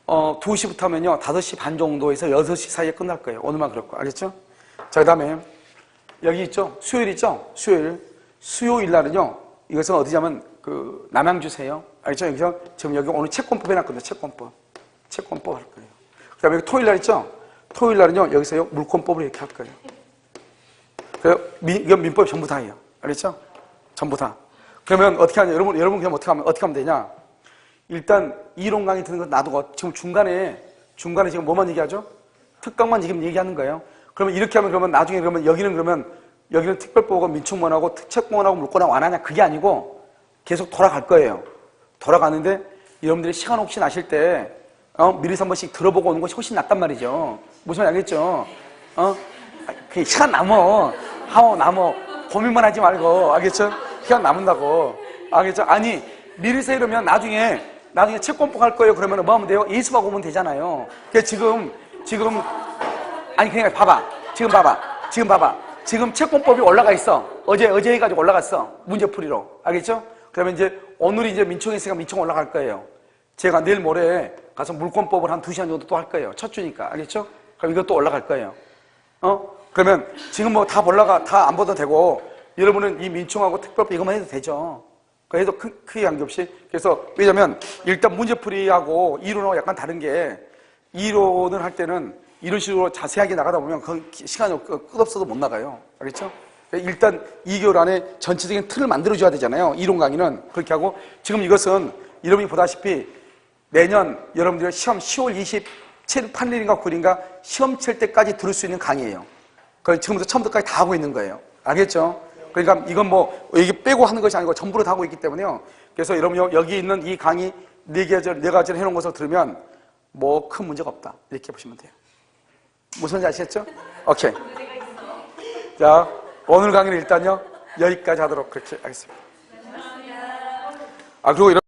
Speaker 1: 2시부터 하면요 5시 반 정도에서 6시 사이에 끝날 거예요. 오늘만 그렇고. 알겠죠? 자, 그 다음에 여기 있죠? 수요일 있죠? 수요일 날은요 이것은 어디냐면 그 남양주세요. 알겠죠? 여기서 지금 여기 오늘 채권법 해놨거든요. 채권법 할 거예요. 그 다음에 여기 토요일 날 있죠? 토요일 날은요 여기서요 물권법을 이렇게 할 거예요. 그래서 이건 민법이 전부 다예요. 알겠죠? 전부 다. 그러면 어떻게 하냐? 여러분 그럼 어떻게 하면 되냐? 일단 이론 강의 듣는 거 놔두고 지금 중간에 지금 뭐만 얘기하죠? 특강만 지금 얘기하는 거예요. 그러면 이렇게 하면 그러면 나중에 여기는 특별법하고 민축문하고 특채권하고 물권하고 안 하냐? 그게 아니고 계속 돌아갈 거예요. 돌아가는데 여러분들이 시간 혹시 나실 때 미리서 한 번씩 들어보고 오는 것이 훨씬 낫단 말이죠. 무슨 말인지 알겠죠? 그 시간 남어. 고민만 하지 말고. 알겠죠? 시간 남는다고. 알겠죠? 아니, 미리서 이러면 나중에 채권법 할 거예요. 그러면 뭐 하면 돼요? 예습하고 오면 되잖아요. 그러니까 그냥 봐봐. 지금 채권법이 올라가 있어. 어제 해가지고 올라갔어. 문제풀이로. 알겠죠? 그러면 이제 오늘이 이제 민총이 있으니까 민총 올라갈 거예요. 제가 내일 모레 가서 물권법을 한 2시간 정도 또 할 거예요. 첫 주니까. 알겠죠? 그럼 이것도 올라갈 거예요. 그러면 지금 뭐 다 다 안 보도 되고, 여러분은 이 민총하고 특별법 이것만 해도 되죠. 그래도 크게 관계없이. 그래서, 왜냐면, 일단 문제풀이하고 이론하고 약간 다른 게, 이론을 할 때는 이런 식으로 자세하게 나가다 보면 그 시간이 끝없어도 못 나가요. 알겠죠? 일단 2개월 안에 전체적인 틀을 만들어줘야 되잖아요. 이론 강의는. 그렇게 하고, 지금 이것은 여러분이 보다시피 내년 여러분들의 시험 10월 27일, 8일인가 9일인가 시험 칠 때까지 들을 수 있는 강의예요. 그걸 지금부터 처음부터까지 다 하고 있는 거예요. 알겠죠? 그러니까 이건 뭐 이게 빼고 하는 것이 아니고 전부를 다 하고 있기 때문에요. 그래서 여러분 여기 있는 이 강의 4가지를 해놓은 것을 들으면 뭐 큰 문제가 없다. 이렇게 보시면 돼요. 무슨 말인지 아시겠죠? 오케이. 자, 오늘 강의는 일단요 여기까지 하도록 그렇게 하겠습니다. 그리고